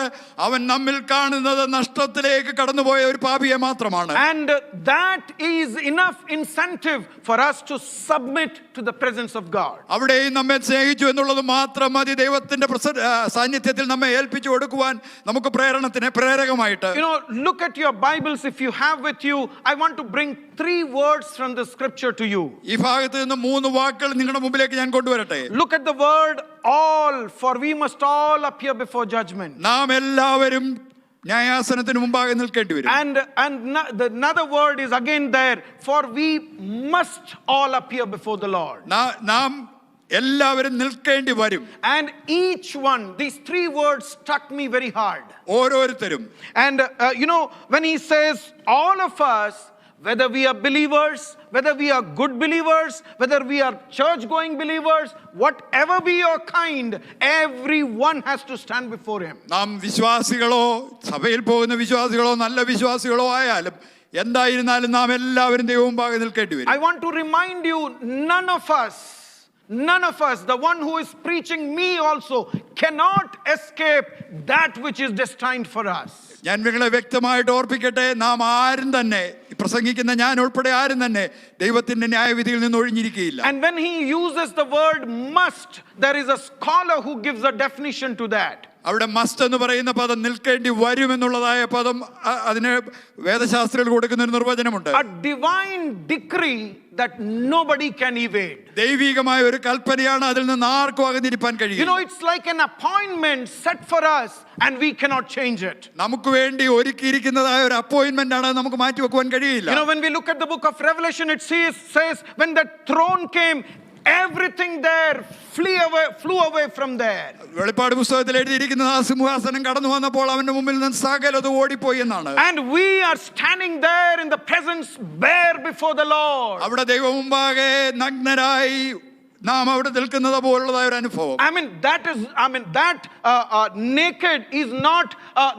അവൻ നമ്മിൽ കാണുന്നത് നഷ്ടത്തിലേക്ക് കടന്നുപോയ ഒരു പാപിയെ മാത്രമാണ്. And that is enough incentive for us to submit to the presence of God. അവിടെയും നമ്മെ സ്നേഹിച്ചു എന്നുള്ളത് മാത്രം മതി ദൈവത്തിന്റെ സാന്നിധ്യത്തിൽ നമ്മെ ഏൽപ്പിച്ചു കൊടുക്കുവാൻ നമുക്ക് പ്രേരകമായിട്ട്. You know, look at your Bibles if you have with you. I want to bring 3 words from the scripture to you. ഈ ഭാഗത്ത് നിന്ന് 3 വാക്കുകൾ നിങ്ങളുടെ മുമ്പിലേക്ക് ഞാൻ കൊണ്ടുവരട്ടെ. Look at the word all, for we must all appear before judgment. നാം എല്ലാവരും ന്യായാസനത്തിന് മുമ്പാകെ നിൽക്കേണ്ടി വരും. And another word is again there, for we must all appear before the Lord. നാം എല്ലാവരും നിൽക്കേണ്ടി വരും. And each one, these 3 words struck me very hard. ഓരോരുത്തരും. And you know, when he says all of us whether we are believers, whether we are good believers, whether we are church-going believers, whatever be your kind, everyone has to stand before him. നാം വിശ്വാസികളോ സഭയിൽ പോകുന്ന വിശ്വാസികളോ നല്ല വിശ്വാസികളോ ആയാലും എന്തായിരുന്നാലും നാം എല്ലാവരും ദൈവമുമ്പാകെ നിൽക്കേണ്ടി വരും. I want to remind you, none of us, the one who is preaching me also, cannot escape that which is destined for us. ഞാൻ നിങ്ങളെ വ്യക്തമായിട്ട് ഓർപ്പിക്കട്ടെ, നാം ആരും തന്നെ പ്രസംഗിക്കുന്ന ഞാൻ ഉൾപ്പെടെ ആരും തന്നെ ദൈവത്തിന്റെ ന്യായവിധിയിൽ നിന്ന് ഒഴിഞ്ഞിരിക്കുകയില്ല. And when he uses the word must, there is a scholar who gives a definition to that. അവിടെ മസ്റ്റ് എന്ന് പറയുന്ന പദം നിൽക്കേണ്ടി വരുമെന്നുള്ളതായ പദം, അതിന് വേദശാസ്ത്രികൾ കൊടുക്കുന്ന ഒരു നിർവചനമുണ്ട്. A divine decree that nobody can evade. ദൈവികമായ ഒരു കൽപ്പനയാണ്, അതിൽ നിന്ന് ആർക്കും അകന്നിരിക്കാൻ കഴിയും. You know, it's like an appointment set for us and we cannot change it. നമുക്ക് വേണ്ടി ഒരുക്കിയിരിക്കുന്നതായ ഒരു അപ്പോയിന്റ്മെന്റ് ആണ്, നമുക്ക് മാറ്റി വെക്കുവാൻ കഴിയില്ല. You know, when we look at the book of Revelation, it says when the throne came, everything there flew away from there. വെളിപ്പാട് പുസ്തകത്തിൽ എഴുതിയിരിക്കുന്ന ആ സിംഹാസനം കടന്നു വന്നപ്പോൾ അവന്റെ മുമ്പിൽ നിന്ന് സകലതും ഓടിപ്പോയി എന്നാണ്. And we are standing there in the presence bare before the Lord. അവിടെ ദൈവമുമ്പാകെ നഗ്നരായി നാം അവിടെ നിൽക്കുന്നത് പോലുള്ളതായ ഒരു അനുഭവം. that naked is not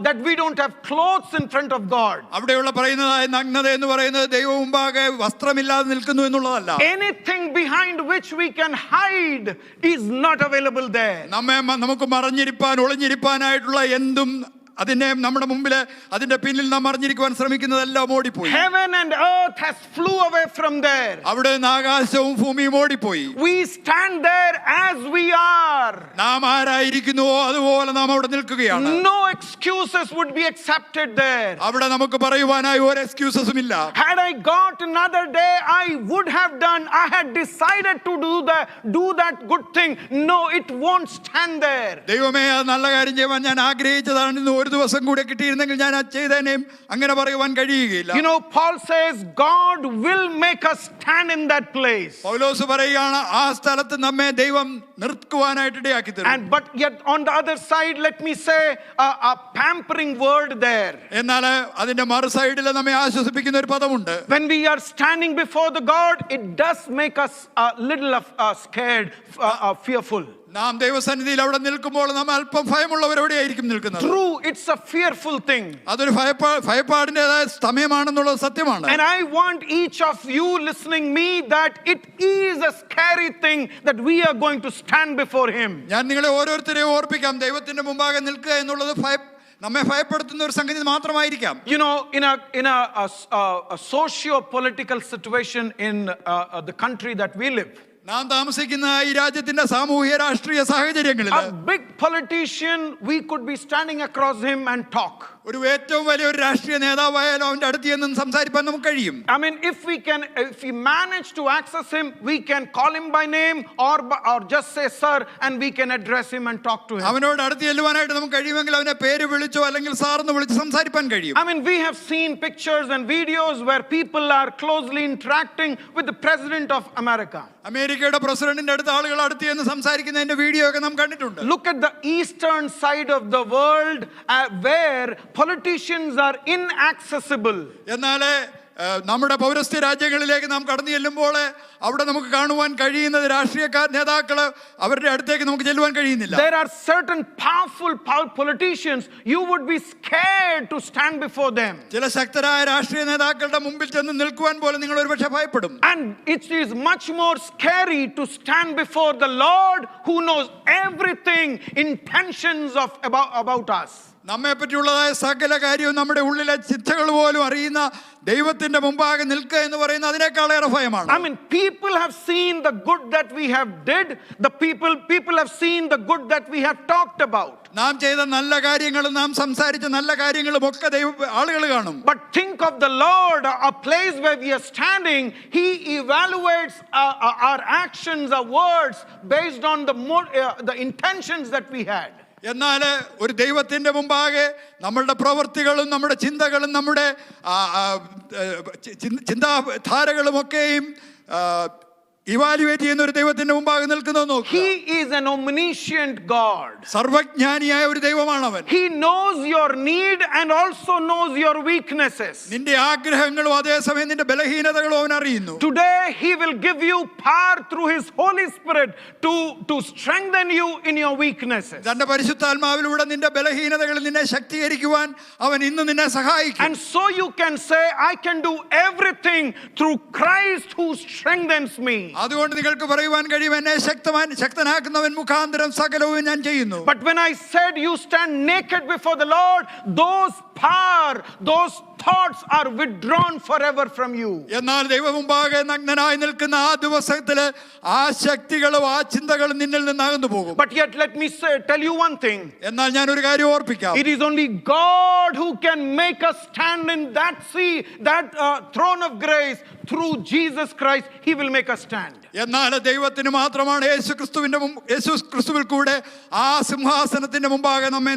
that we don't have clothes in front of God. അവിടെയുള്ള പറയുന്നതായ നഗ്നത എന്ന് പറയുന്നത് ദൈവമുമ്പാകെ വസ്ത്രമില്ലാതെ നിൽക്കുന്നു എന്നുള്ളതല്ല. Anything behind which we can hide is not available there. നമുക്ക് മറഞ്ഞിരിപ്പാൻ ഒളിഞ്ഞിരിപ്പാനായിട്ടുള്ള എന്തും അതിനെ നമ്മുടെ മുമ്പിൽ അതിന്റെ പിന്നിൽ നാം അറിഞ്ഞിരിക്കുവാൻ ശ്രമിക്കുന്നതെല്ലാം ഓടിപ്പോയി. Heaven and earth has flew away from there. അവിടെ നിന്ന് ആകാശവും ഭൂമിയും ഓടിപ്പോയി. We stand there as we are. നാം ആരായിരിക്കുന്നുവോ അതുപോലെ നാം അവിടെ നിൽക്കുകയാണ്. No excuses would be accepted there. അവിടെ നമുക്ക് പറയുവാനായി ഒരു എക്സ്ക്യൂസസും ഇല്ല. Had I got another day, I would have done. I had decided to do that good thing. No, it won't stand there. ദൈവമേ, നല്ല കാര്യം ചെയ്യാൻ ഞാൻ ആഗ്രഹിച്ചതാണ്, ഒരു ദിവസം കൂടെ കിട്ടിയിരുന്നെങ്കിൽ ഞാൻ ചെയ്തേനേം, അങ്ങനെ പറയുവാൻ കഴിയുകയില്ല. You know, Paul says God will make us stand in that place. പൗലോസ് പറയുകയാണ്, ആ സ്ഥലത്ത് നമ്മെ ദൈവം നിർത്തുവാനായിട്ട് ഇടയാക്കി തരും. But yet on the other side, let me say a pampering word there. എന്നാൽ അതിന്റെ മറു സൈഡിൽ നമ്മെ ആശ്വസിപ്പിക്കുന്ന ഒരു പദമുണ്ട്. When we are standing before the God, it does make us a little scared, fearful. നാം ദൈവസന്നിധിയിൽ അവിടെ നിൽക്കുമ്പോൾ നാം അല്പം ഭയമുള്ളവരോടെയായിരിക്കും നിൽക്കുന്നത്. True, it's a fearful thing. അതൊരു ഭയപ്പാടിൻ്റെതായ സമയമാണെന്നുള്ളത് സത്യമാണ്. And I want each of you listening me that it is a scary thing that we are going to stand before him. ഞാൻ നിങ്ങളെ ഓരോരുത്തരെയും ഓർപ്പിക്കാം, ദൈവത്തിന്റെ മുമ്പാകെ നിൽക്കുക എന്നുള്ളത് നമ്മെ ഭയപ്പെടുത്തുന്ന ഒരു സംഗതി മാത്രമായിരിക്കാം. You know, in a socio-political situation in the country that we live, നാം താമസിക്കുന്ന ഈ രാജ്യത്തിന്റെ സാമൂഹ്യ രാഷ്ട്രീയ സാഹചര്യങ്ങളിൽ a big politician, we could be standing across him and talk. ഒരു ഏറ്റവും വലിയ ഒരു രാഷ്ട്രീയ നേതാവായാലും അവന്റെ അടുത്ത് നിന്ന് സംസാരിക്കാൻ നമുക്ക് കഴിയും. I mean, if we manage to access him, we can call him by name or just say sir, and we can address him and talk to him. അവനോട് അടുത്ത് ചെല്ലുവാനായിട്ട് നമുക്ക് കഴിയുമെങ്കിൽ അവനെ പേര് വിളിച്ചോ അല്ലെങ്കിൽ സാർ എന്ന് വിളിച്ച് സംസാരിക്കാൻ കഴിയും. I mean, we have seen pictures and videos where people are closely interacting with the president of America. അമേരിക്കയുടെ പ്രസിഡന്റിന്റെ അടുത്ത് ആളുകൾ അടുത്ത് ചെന്ന് സംസാരിക്കുന്നതിന്റെ വീഡിയോ ഒക്കെ നാം കണ്ടിട്ടുണ്ട്. Look at the eastern side of the world where politicians are inaccessible. എന്നാൽ നമ്മുടെ പൗരസ്ത്യ രാജ്യങ്ങളിലേക്ക് നാം കടന്നു ചെല്ലുമ്പോൾ അവിടെ നമുക്ക് കാണുവാൻ കഴിയുന്നത് രാഷ്ട്രീയക്കാർ നേതാക്കൾ അവരുടെ അടുത്തേക്ക് നമുക്ക് ചെല്ലുവാൻ കഴിയുന്നില്ല. There are certain powerful politicians, you would be scared to stand before them. ചില ശക്തരായ രാഷ്ട്രീയ നേതാക്കളുടെ മുമ്പിൽ ചെന്ന് നിൽക്കുവാൻ പോലും നിങ്ങൾ ഒരുപക്ഷെ ഭയപ്പെടും. And it is much more scary to stand before the Lord who knows everything, intentions about us. നമ്മെ പറ്റിയുള്ളതായ സകല കാര്യവും നമ്മുടെ ഉള്ളിലെ ചിന്തകൾ പോലും അറിയുന്ന ദൈവത്തിന്റെ മുമ്പാകെ നിൽക്കുക എന്ന് പറയുന്നത് അതിനേക്കാളേറെ ഭയമാണ്. I mean, people have seen the good that we have did. The people have seen the good that we have talked about. നാം ചെയ്ത നല്ല കാര്യങ്ങളും നാം സംസാരിച്ച നല്ല കാര്യങ്ങളും ഒക്കെ ആളുകൾ കാണും. But think of the Lord, a place where we are standing. He evaluates our actions, our words based on the intentions that we had. എന്നാൽ ഒരു ദൈവത്തിന്റെ മുമ്പാകെ നമ്മളുടെ പ്രവൃത്തികളും നമ്മുടെ ചിന്തകളും നമ്മുടെ ചിന്താധാരകളുമൊക്കെയും ഇവാലുവേറ്റ് ചെയ്യുന്ന ഒരു ദൈവത്തിന്റെ മുമ്പാകെ നിൽക്കുന്നത് നോക്കുക. He is an omniscient God. സർവജ്ഞാനിയായ ഒരു ദൈവമാണ് അവൻ. He knows your need and also knows your weaknesses. നിന്റെ ആഗ്രഹങ്ങളും അതേസമയം നിന്റെ ബലഹീനതകളും അവൻ അറിയുന്നു. Today he will give you power through his Holy Spirit to strengthen you in your weaknesses. തന്റെ പരിശുദ്ധാത്മാവിലൂടെ നിന്റെ ബലഹീനതകളിൽ നിന്നെ ശക്തീകരിക്കുവാൻ അവൻ ഇന്ന് നിന്നെ സഹായിക്കും. And so you can say, I can do everything through Christ who strengthens me. അതുകൊണ്ട് നിങ്ങൾക്ക് പറയുവാൻ കഴിയും, എന്നെ ശക്തനാക്കുന്നവൻ മുഖാന്തരം സകലവും ഞാൻ ചെയ്യുന്നു. But when I said you stand naked before the Lord, those power, those thoughts are withdrawn forever from you. എന്നാൽ ദൈവമുമ്പാകെ നഗ്നനായി നിൽക്കുന്ന ആ ദിവസത്തിൽ ആ ശക്തികളും ആ ചിന്തകളും നിന്നിൽ നിന്ന് അകന്നു പോകും. But yet let me tell you one thing. എന്നാൽ ഞാൻ ഒരു കാര്യം ഓർപ്പിക്കാം. It is only God who can make us stand in that throne of grace. Through Jesus Christ he will make us stand. എന്നാൽ ദൈവത്തിന് മാത്രമാണ് യേശു ക്രിസ്തുവിൽ കൂടെ ആ സിംഹാസനത്തിന്റെ മുമ്പാകെ നമ്മെ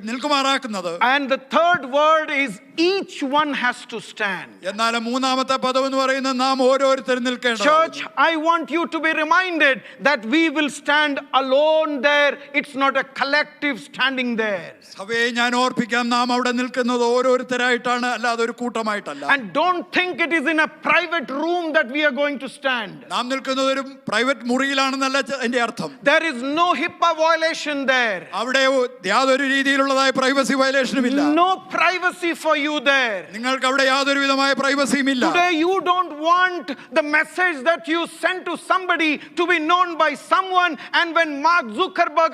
നിൽക്കുമാറാക്കുന്നത്. And the third word is each one has to stand. എന്നാൽ മൂന്നാമത്തെ പദം എന്ന് പറയുന്നത് നാം ഓരോരുത്തരും നിൽക്കേണ്ടതാണ്. Church, I want you to be reminded that we will stand alone there. It's not a collective standing there. സഭയെ ഞാൻ ഓർപ്പിക്കാം, നാം അവിടെ നിൽക്കുന്നത് ഓരോരുത്തരായിട്ടാണ്, അല്ലാതെ ഒരു കൂട്ടമായിട്ടല്ല. And don't think it is in a private room that we are going to stand. നാം നിൽക്കുന്നത് ഒരു പ്രൈവറ്റ് മുറിയിലാണെന്നല്ല അതിന്റെ അർത്ഥം. There is no HIPAA violation there. അവിടെ യാതൊരു രീതിയിലുള്ളതായ പ്രൈവസി വയലേഷനും ഇല്ല. No privacy for you there. നിങ്ങൾക്ക് അവിടെ യാതൊരു വിധമായ പ്രൈവസിയും ഇല്ല. Today you don't want the message that you send to somebody to be known by someone, and when Mark Zuckerberg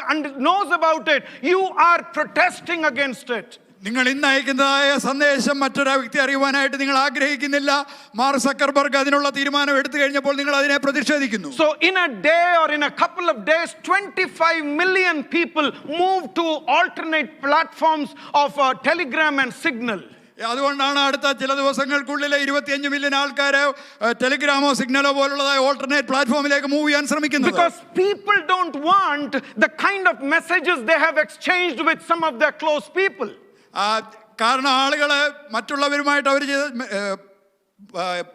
knows about it, you are protesting against it. നിങ്ങൾ ഇന്ന് അയക്കുന്നതായ സന്ദേശം മറ്റൊരു വ്യക്തി അറിയുവാനായിട്ട് നിങ്ങൾ ആഗ്രഹിക്കുന്നില്ല. മാർക്ക് സക്കർബർഗ് അതിനുള്ള തീരുമാനം എടുത്തു കഴിഞ്ഞപ്പോൾ നിങ്ങൾ അതിനെ പ്രതിഷേധിക്കുന്നു. So in a day or in a couple of days 25 million people move to alternate platforms of Telegram and Signal. അതുകൊണ്ടാണ് അടുത്ത ചില ദിവസങ്ങൾക്കുള്ളിൽ 25 മില്യൺ ആൾക്കാരെ ടെലിഗ്രാമോ സിഗ്നലോ പോലുള്ളതായ ഓൾട്ടർനേറ്റ് പ്ലാറ്റ്ഫോമിലേക്ക് മൂവ് ചെയ്യാൻ ശ്രമിക്കുന്നത്. Because people don't want the kind of messages they have exchanged with some of their close people. കാരണം ആളുകള് മറ്റുള്ളവരുമായിട്ട് അവർ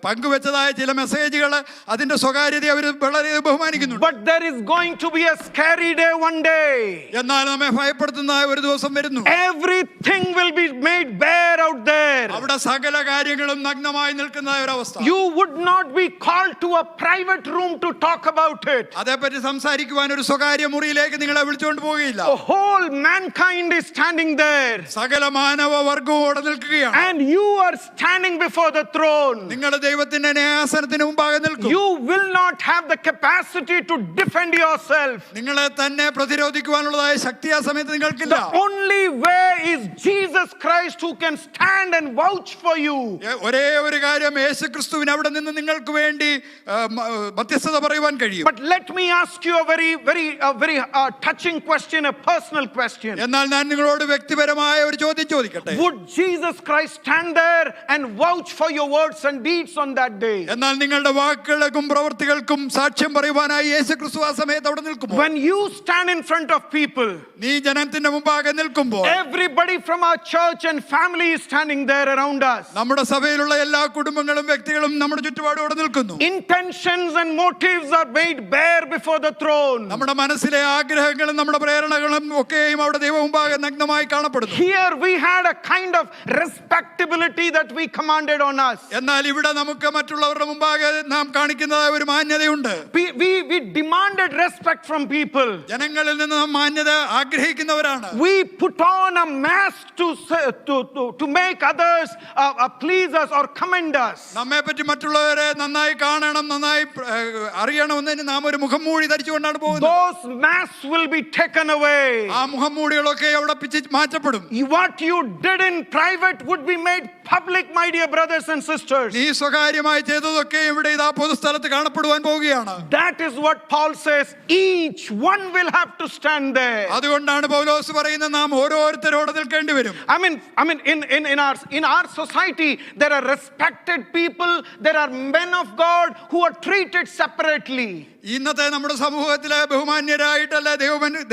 പങ്കുവെച്ചതായ ചില മെസ്സേജുകൾ അതിന്റെ സ്വകാര്യത അവർ വളരെ ബഹുമാനിക്കുന്നു. But there is going to be a scary day one day. എന്നാൽ നമ്മെ ഭയപ്പെടുത്തുന്ന ഒരു ദിവസം വരുന്നു. Everything will be made bare out there. അവിടെ സകല കാര്യങ്ങളും നഗ്നമായി നിൽക്കുന്ന ഒരു അവസ്ഥ. You would not be called to a private room to talk about it. അതേപ്പറ്റി സംസാരിക്കുവാൻ ഒരു സ്വകാര്യ മുറിയിലേക്ക് നിങ്ങളെ വിളിച്ചുകൊണ്ട് പോവുകയില്ല. The whole mankind is standing there. സകല മാനവ വർഗവും അവിടെ നിൽക്കുകയാണ്. And you are standing before the throne. നിങ്ങൾ ദൈവത്തിന്റെ ന്യായാസനത്തിന് മുമ്പാകെ നിൽക്കും. You will not have the capacity to defend yourself. നിങ്ങളെ തന്നെ പ്രതിരോധിക്കുവാനുള്ളതായ ശക്തി ആ സമയത്ത് നിങ്ങൾക്കില്ല. The only way is Jesus Christ who can stand and vouch for you. ഒരേ ഒരു കാര്യം, യേശുക്രിസ്തുവിന് അവിടെ നിന്ന് നിങ്ങൾക്ക് വേണ്ടി മധ്യസ്ഥത പറയുവാൻ കഴിയും. But let me ask you a very touching question, a personal question. എന്നാൽ ഞാൻ നിങ്ങളോട് വ്യക്തിപരമായ ഒരു ചോദ്യം ചോദിക്കട്ടെ. Would Jesus Christ stand there and vouch for your words and deeds on that day? എന്നാൽ നിങ്ങളുടെ വാക്കുകൾക്കും പ്രവൃത്തികൾക്കും സാക്ഷ്യം പറയുവാനായി യേശുക്രിസ്തു ആ സമയത്ത് അവിടെ നിൽക്കുമോ? When you stand in front of people, നീ ജനത്തിന്റെ മുമ്പാകെ നിൽക്കുമ്പോൾ everybody from our church and family is standing there around us. നമ്മുടെ സഭയിലുള്ള എല്ലാ കുടുംബങ്ങളും വ്യക്തികളും നമ്മുടെ ചുറ്റുപാടോടെ നിൽക്കുന്നു. Intentions and motives are made bare before the throne. നമ്മുടെ മനസ്സിലെ ആഗ്രഹങ്ങളും നമ്മുടെ പ്രേരണകളും ഒക്കെയും അവിടെ ദൈവ മുമ്പാകെ നഗ്നമായി കാണപ്പെടുന്നു. Here we had a kind of respectability that we commanded on us. എന്നാൽ ഇവിടെ നമുക്ക് മറ്റുള്ളവരുടെ മുമ്പാകെ നാം കാണിക്കുന്നതായ ഒരു മാന്യതയുണ്ട്. We demanded respect from people. ജനങ്ങളിൽ നിന്ന് നാം മാന്യത ആഗ്രഹിക്കുന്നവരാണ്. We put on a mask to make others please us or commend us. നമ്മെ പറ്റി മറ്റുള്ളവരെ നന്നായി കാണണം, നന്നായി അറിയണമെന്ന് നാം ഒരു മുഖംമൂടി ധരിച്ചുകൊണ്ടാണ് പോകുന്നത്. Those masks will be taken away. ആ മുഖംമൂടികളൊക്കെ അവിടെ pitch മാറ്റപ്പെടും. What you did in private would be made public, my dear brothers and sisters. നീ സ്വകാര്യമായി ചെയ്തതൊക്കെ ഇവിടെ ഇതാ പൊതുസ്ഥലത്ത് കാണപ്പെടുവാൻ പോവുകയാണ്. That is what Paul says, each one will have to stand there. അതുകൊണ്ടാണ് പൗലോസ് പറയുന്നത് നാം ഓരോരുത്തരോട് നിൽക്കേണ്ടി വരും. I mean in our society there are respected people, there are men of God who are treated separately. ഇന്നത്തെ നമ്മുടെ സമൂഹത്തിലെ ബഹുമാന്യരായിട്ടല്ല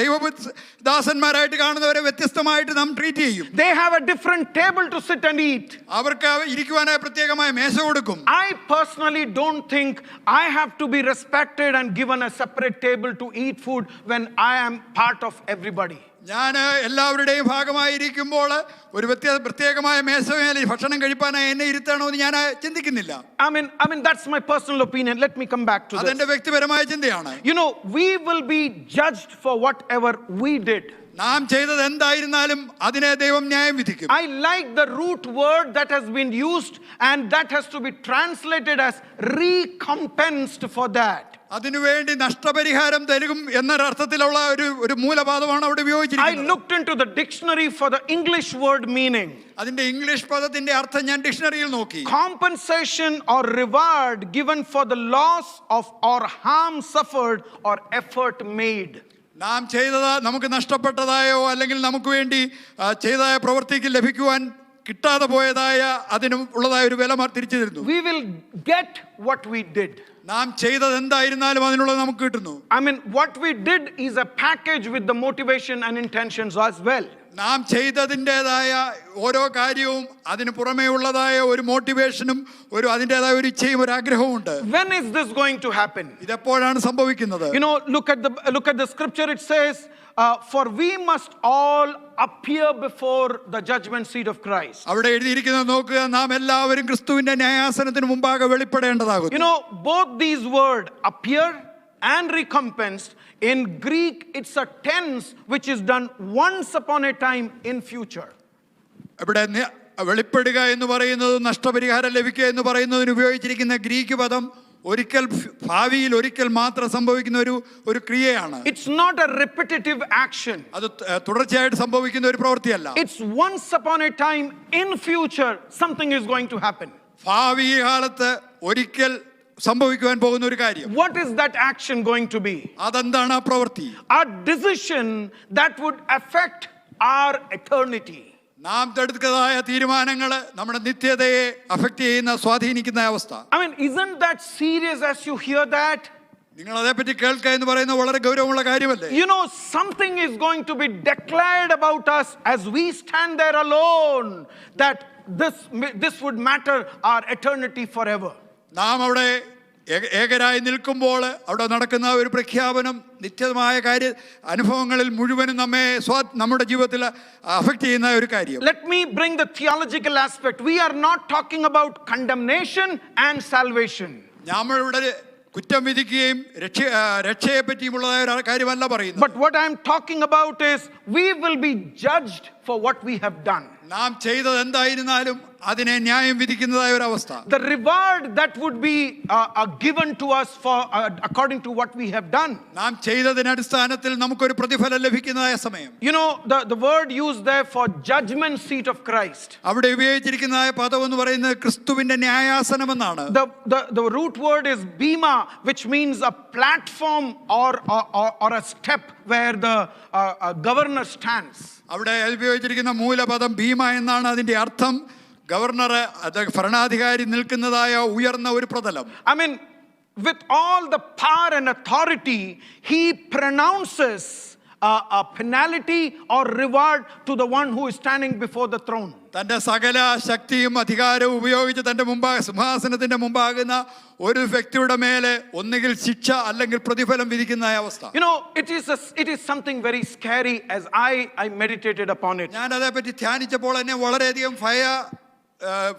ദൈവദാസന്മാരായിട്ട് കാണുന്നവരെ വ്യത്യസ്തമായിട്ട് നാം ട്രീറ്റ് ചെയ്യും. They have a different table to sit and eat. അവർക്ക് ഇരിക്കുവാനായി പ്രത്യേകമായ മേശ കൊടുക്കും. I personally don't think I have to be respected and given a separate table to eat food when I am part of everybody. ഞാൻ എല്ലാവരുടെയും ഭാഗമായിരിക്കുമ്പോൾ ഒരു പ്രത്യേകമായ മേശമേൽ ഭക്ഷണം കഴിപ്പാനായി എന്നെ ഇരുത്തണോ എന്ന് ഞാൻ ചിന്തിക്കുന്നില്ല. I mean that's my personal opinion. Let me come back to this. അതെന്റെ വ്യക്തിപരമായ ചിന്തയാണ്. You know, we will be judged for whatever we did. നാം ചെയ്തത് എന്തായിരുന്നാലും അതിനെ ദൈവം ന്യായം വിധിക്കും. I like the root word that has been used, and that has to be translated as recompensed for that. അതിനുവേണ്ടി നഷ്ടപരിഹാരം തരും എന്നൊരർത്ഥത്തിലുള്ള ഒരു മൂലപദമാണ് അവിടെ ഉപയോഗിച്ചിരിക്കുന്നത്. I looked into the dictionary for the English word meaning. അതിന്റെ ഇംഗ്ലീഷ് പദത്തിന്റെ അർത്ഥം ഞാൻ ഡിക്ഷണറിയിൽ നോക്കി. Compensation or reward given for the loss of or harm suffered or effort made. നാം ചെയ്തത് നമുക്ക് നഷ്ടപ്പെട്ടതായോ അല്ലെങ്കിൽ നമുക്ക് വേണ്ടി ചെയ്തതായ പ്രവൃത്തിക്ക് ലഭിക്കുവാൻ കിട്ടാതെ പോയതായ അതിനും ഉള്ളതായ ഒരു വില തിരിച്ചു തരുന്നു. We will get what we did. നാം ചെയ്തത് എന്തായിരുന്നാലും അതിനുള്ളത് നമുക്ക് കിട്ടുന്നു. I mean, what we did is a package with the motivation and intentions as well. നാം ചെയ്തതിൻ്റെതായ ഓരോ കാര്യവും അതിന് പുറമേ ഉള്ളതായ ഒരു മോട്ടിവേഷനും അതിൻ്റെതായ ഒരു ഇച്ഛയും ഒരു ആഗ്രഹവും ഉണ്ട്. When is this going to happen? ഇതെപ്പോഴാണ് സംഭവിക്കുന്നത്? You know, look at the scripture. It says, for we must all appear before the judgment seat of Christ. അവിടെ എഴുതിയിരിക്കുന്നത് നോക്കുക, നാം എല്ലാവരും ക്രിസ്തുവിന്റെ ന്യായാസനത്തിന് മുമ്പാകെ വെളിപ്പെടേണ്ടതാകുന്നു. You know, both these words, appear and recompensed, in Greek it's a tense which is done once upon a time in future. ഇവിടെ വെളിപ്പെടുക എന്ന് പറയുന്നത് നഷ്ടപരിഹാരം ലഭിക്കുക എന്ന് പറയുന്നതിന് ഉപയോഗിച്ചിരിക്കുന്ന ഗ്രീക്ക് പദം ഒരിക്കൽ ഭാവിയിൽ ഒരിക്കൽ മാത്രം സംഭവിക്കുന്ന ഒരു ക്രിയയാണ്. It's not a repetitive action. അത് തുടർച്ചയായിട്ട് സംഭവിക്കുന്ന ഒരു പ്രവൃത്തിയല്ല. It's once upon a time in future something is going to happen. ഭാവി കാലത്ത് ഒരിക്കൽ സംഭവിക്കുവാൻ പോകുന്ന ഒരു കാര്യം. What is that action going to be? അതെന്താണ് ആ പ്രവൃത്തി? A decision that would affect our eternity. നാം എടുക്കുന്നതായ തീരുമാനങ്ങൾ നമ്മുടെ നിത്യതയെ അഫക്റ്റ് ചെയ്യുന്ന സ്വാധീനിക്കുന്ന അവസ്ഥ. I mean, isn't that serious as you hear that? നിങ്ങൾ അതേപ്പറ്റി കേൾക്കുക എന്ന് പറയുന്നത് വളരെ ഗൗരവമുള്ള കാര്യമല്ലേ? You know, something is going to be declared about us as we stand there alone, that this would matter our eternity forever. നാം അവിടെ ഏകരായി നിൽക്കുമ്പോൾ അവിടെ നടക്കുന്ന ഒരു പ്രഖ്യാപനം നിത്യമായ അനുഭവങ്ങളിൽ മുഴുവനും നമ്മുടെ ജീവിതത്തിൽ അഫക്റ്റ് ചെയ്യുന്ന ഒരു കാര്യം. Let me bring the theological aspect. We are not talking about condemnation and salvation. നമ്മളിവിടെ കുറ്റം വിധിക്കുകയും രക്ഷയെ പറ്റിയുമുള്ളതായ ഒരു കാര്യമല്ല പറയുന്നത്. But what I am talking about is we will be judged for what we have done. നാം ചെയ്തത് എന്തായിരുന്നാലും അതിനെ ന്യായം വിധിക്കുന്നതായ ഒരു അവസ്ഥ. The reward that would be given to us for according to what we have done. നാം ചെയ്തതിന്റെ അടിസ്ഥാനത്തിൽ നമുക്കൊരു പ്രതിഫലം ലഭിക്കുന്നതായ സമയം. You know, the word used there for judgment seat of Christ. അവിടെ ഉപയോഗിച്ചിരിക്കുന്നതായ പദം എന്ന് പറയുന്നത് ക്രിസ്തുവിന്റെ ന്യായാസനം എന്നാണ്. The root word is bema, which means a platform or a step where the governor stands. അവിടെ ഉപയോഗിച്ചിരിക്കുന്ന മൂലപദം ഭീമ എന്നാണ്. അതിന്റെ അർത്ഥം ഗവർണർ ഭരണാധികാരി നിൽക്കുന്നതായ ഉയർന്ന ഒരു പ്രതലം. I mean, with all the power and authority, he pronounces a penalty or reward to the one who is standing before the throne. തന്റെ സകല ശക്തിയും അധികാരവും ഉപയോഗിച്ച് തന്റെ സിംഹാസനത്തിന്റെ മുമ്പാകുന്ന ഒരു വ്യക്തിയുടെ മേലെ ഒന്നുകിൽ ശിക്ഷ അല്ലെങ്കിൽ പ്രതിഫലം വിധിക്കുന്ന അവസ്ഥ. You know, it is something very scary as I meditated upon it. ഞാൻ അതേപ്പറ്റി ധ്യാനിച്ചപ്പോൾ എന്നെ വളരെയധികം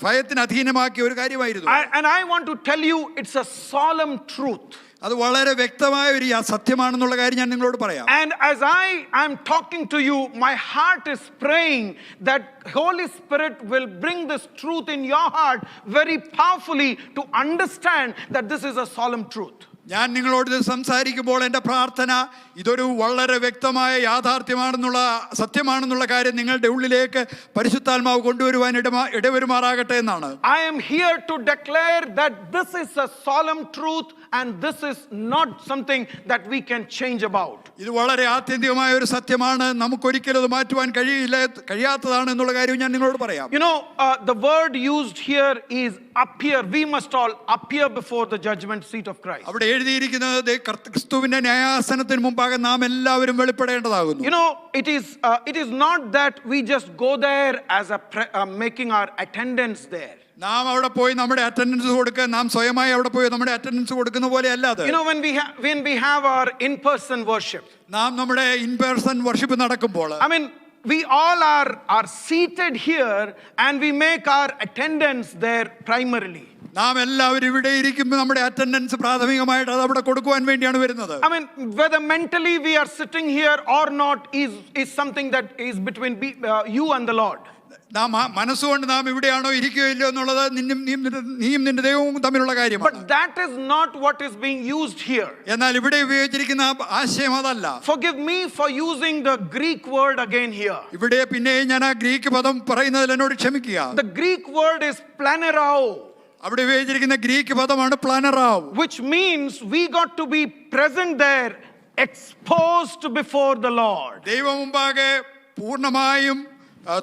ഭയത്തിന് അധീനമാക്കിയ ഒരു കാര്യമായിരുന്നു. And I want to tell you, it's a solemn truth. അത് വളരെ വ്യക്തമായ ഒരു സത്യമാണെന്നുള്ള കാര്യം ഞാൻ നിങ്ങളോട് പറയാം. And as I am talking to you, my heart is praying that Holy Spirit will bring this truth in your heart very powerfully to understand that this is a solemn truth. ഞാൻ നിങ്ങളോട് സംസാരിക്കുമ്പോൾ എൻ്റെ പ്രാർത്ഥന ഇതൊരു വളരെ വ്യക്തമായ യാഥാർത്ഥ്യമാണെന്നുള്ള സത്യമാണെന്നുള്ള കാര്യം നിങ്ങളുടെ ഉള്ളിലേക്ക് പരിശുദ്ധാത്മാവ് കൊണ്ടുവരുവാൻ ഇടവരുമാറാകട്ടെ എന്നാണ്. I am here to declare that this is a solemn truth and this is not something that we can change about. ഇത് വളരെ ആത്യന്തികമായ ഒരു സത്യമാണ്. നമുക്കൊരിക്കലും അത് മാറ്റുവാൻ കഴിയാത്തതാണ് എന്നുള്ള കാര്യം ഞാൻ നിങ്ങളോട് പറയാം. You know, the word used here is appear, we must all appear before the judgment seat of Christ. അവിടെ എഴുതിയിരിക്കുന്നത് ദേ ക്രിസ്തുവിന്റെ ന്യായാസനത്തിന് മുമ്പാകെ നാം എല്ലാവരും വെളിപ്പെടേണ്ടതാകുന്നു. You know, it is not that we just go there as making our attendance there. നാം അവിടെ പോയി നമ്മുടെ അറ്റൻഡൻസ് കൊടുക്കുക, നാം സ്വയമായി അവിടെ പോയി നമ്മുടെ അറ്റൻഡൻസ് കൊടുക്കുന്ന പോലെ അല്ലാതെ. You know, when we have our in-person worship, നാം നമ്മുടെ ഇൻ പേഴ്സൺ വർഷിപ്പ് നടക്കുമ്പോൾ, I mean, we all are seated here and we make our attendance there primarily. നാം എല്ലാവരും ഇവിടെ ഇരിക്കുമ്പോൾ നമ്മുടെ അറ്റൻഡൻസ് പ്രാഥമികമായിട്ട് അത് അവിടെ കൊടുക്കുവാൻ വേണ്ടിയാണ് വരുന്നത്. I mean, whether mentally we are sitting here or not is something that is between you and the Lord. നാം മനസ്സുകൊണ്ട് നാം ഇവിടെയാണോ ഇരിക്കുകയില്ലോ എന്നുള്ളത് നീയും നിന്റെ ദൈവവും തമ്മിലുള്ള കാര്യമാണ്. But that is not what is being used here. എന്നാൽ ഇവിടെ ഉപയോഗിച്ചിരിക്കുന്ന ആശയം അതല്ല. Forgive me for using the Greek word again here. ഇവിടെ പിന്നെ ഞാൻ ആ ഗ്രീക്ക് പദം പറയുന്നതിൽ എന്നോട് ക്ഷമിക്കുക. The Greek word is planerao. അവിടെ ഉപയോഗിച്ചിരിക്കുന്ന ഗ്രീക്ക് പദമാണ് പ്ലാനറാവ്, which means we got to be present there, exposed before the Lord. ദൈവം മുമ്പാകെ പൂർണ്ണമായും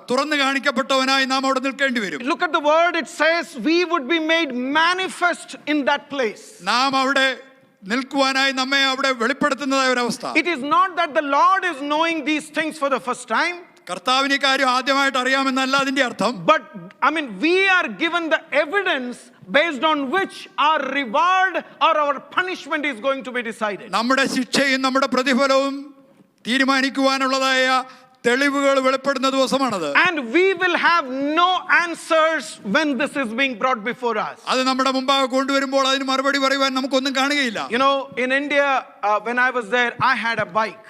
തുറന്നു കാണിക്കപ്പെട്ടവനായി നാം അവിടെ നിൽക്കേണ്ടി വരും. Look at the word, it says we would be made manifest in that place. നാം അവിടെ നിൽക്കുവാനായി നമ്മെ അവിടെ വെളിപ്പെടുത്തുന്നതായ ഒരു അവസ്ഥ. It is not that the Lord is knowing these things for the first time. കർത്താവിന് ഈ കാര്യം ആദ്യമായിട്ട് അറിയാമെന്നല്ല അതിന്റെ അർത്ഥം. But I mean, we are given the evidence based on which our reward or our punishment is going to be decided. നമ്മുടെ ശിക്ഷയും നമ്മുടെ പ്രതിഫലവും തീരുമാനിക്കുവാനുള്ളതായ തെളിവുകൾ വെളിപ്പെടുന്ന ദിവസമാണത്. And we will have no answers when this is being brought before us. അത് നമ്മുടെ മുമ്പാകെ കൊണ്ടുവരുമ്പോൾ അതിന് മറുപടി പറയുവാൻ നമുക്കൊന്നും കാണുകയില്ല. You know, in India, when I was there, I had a bike.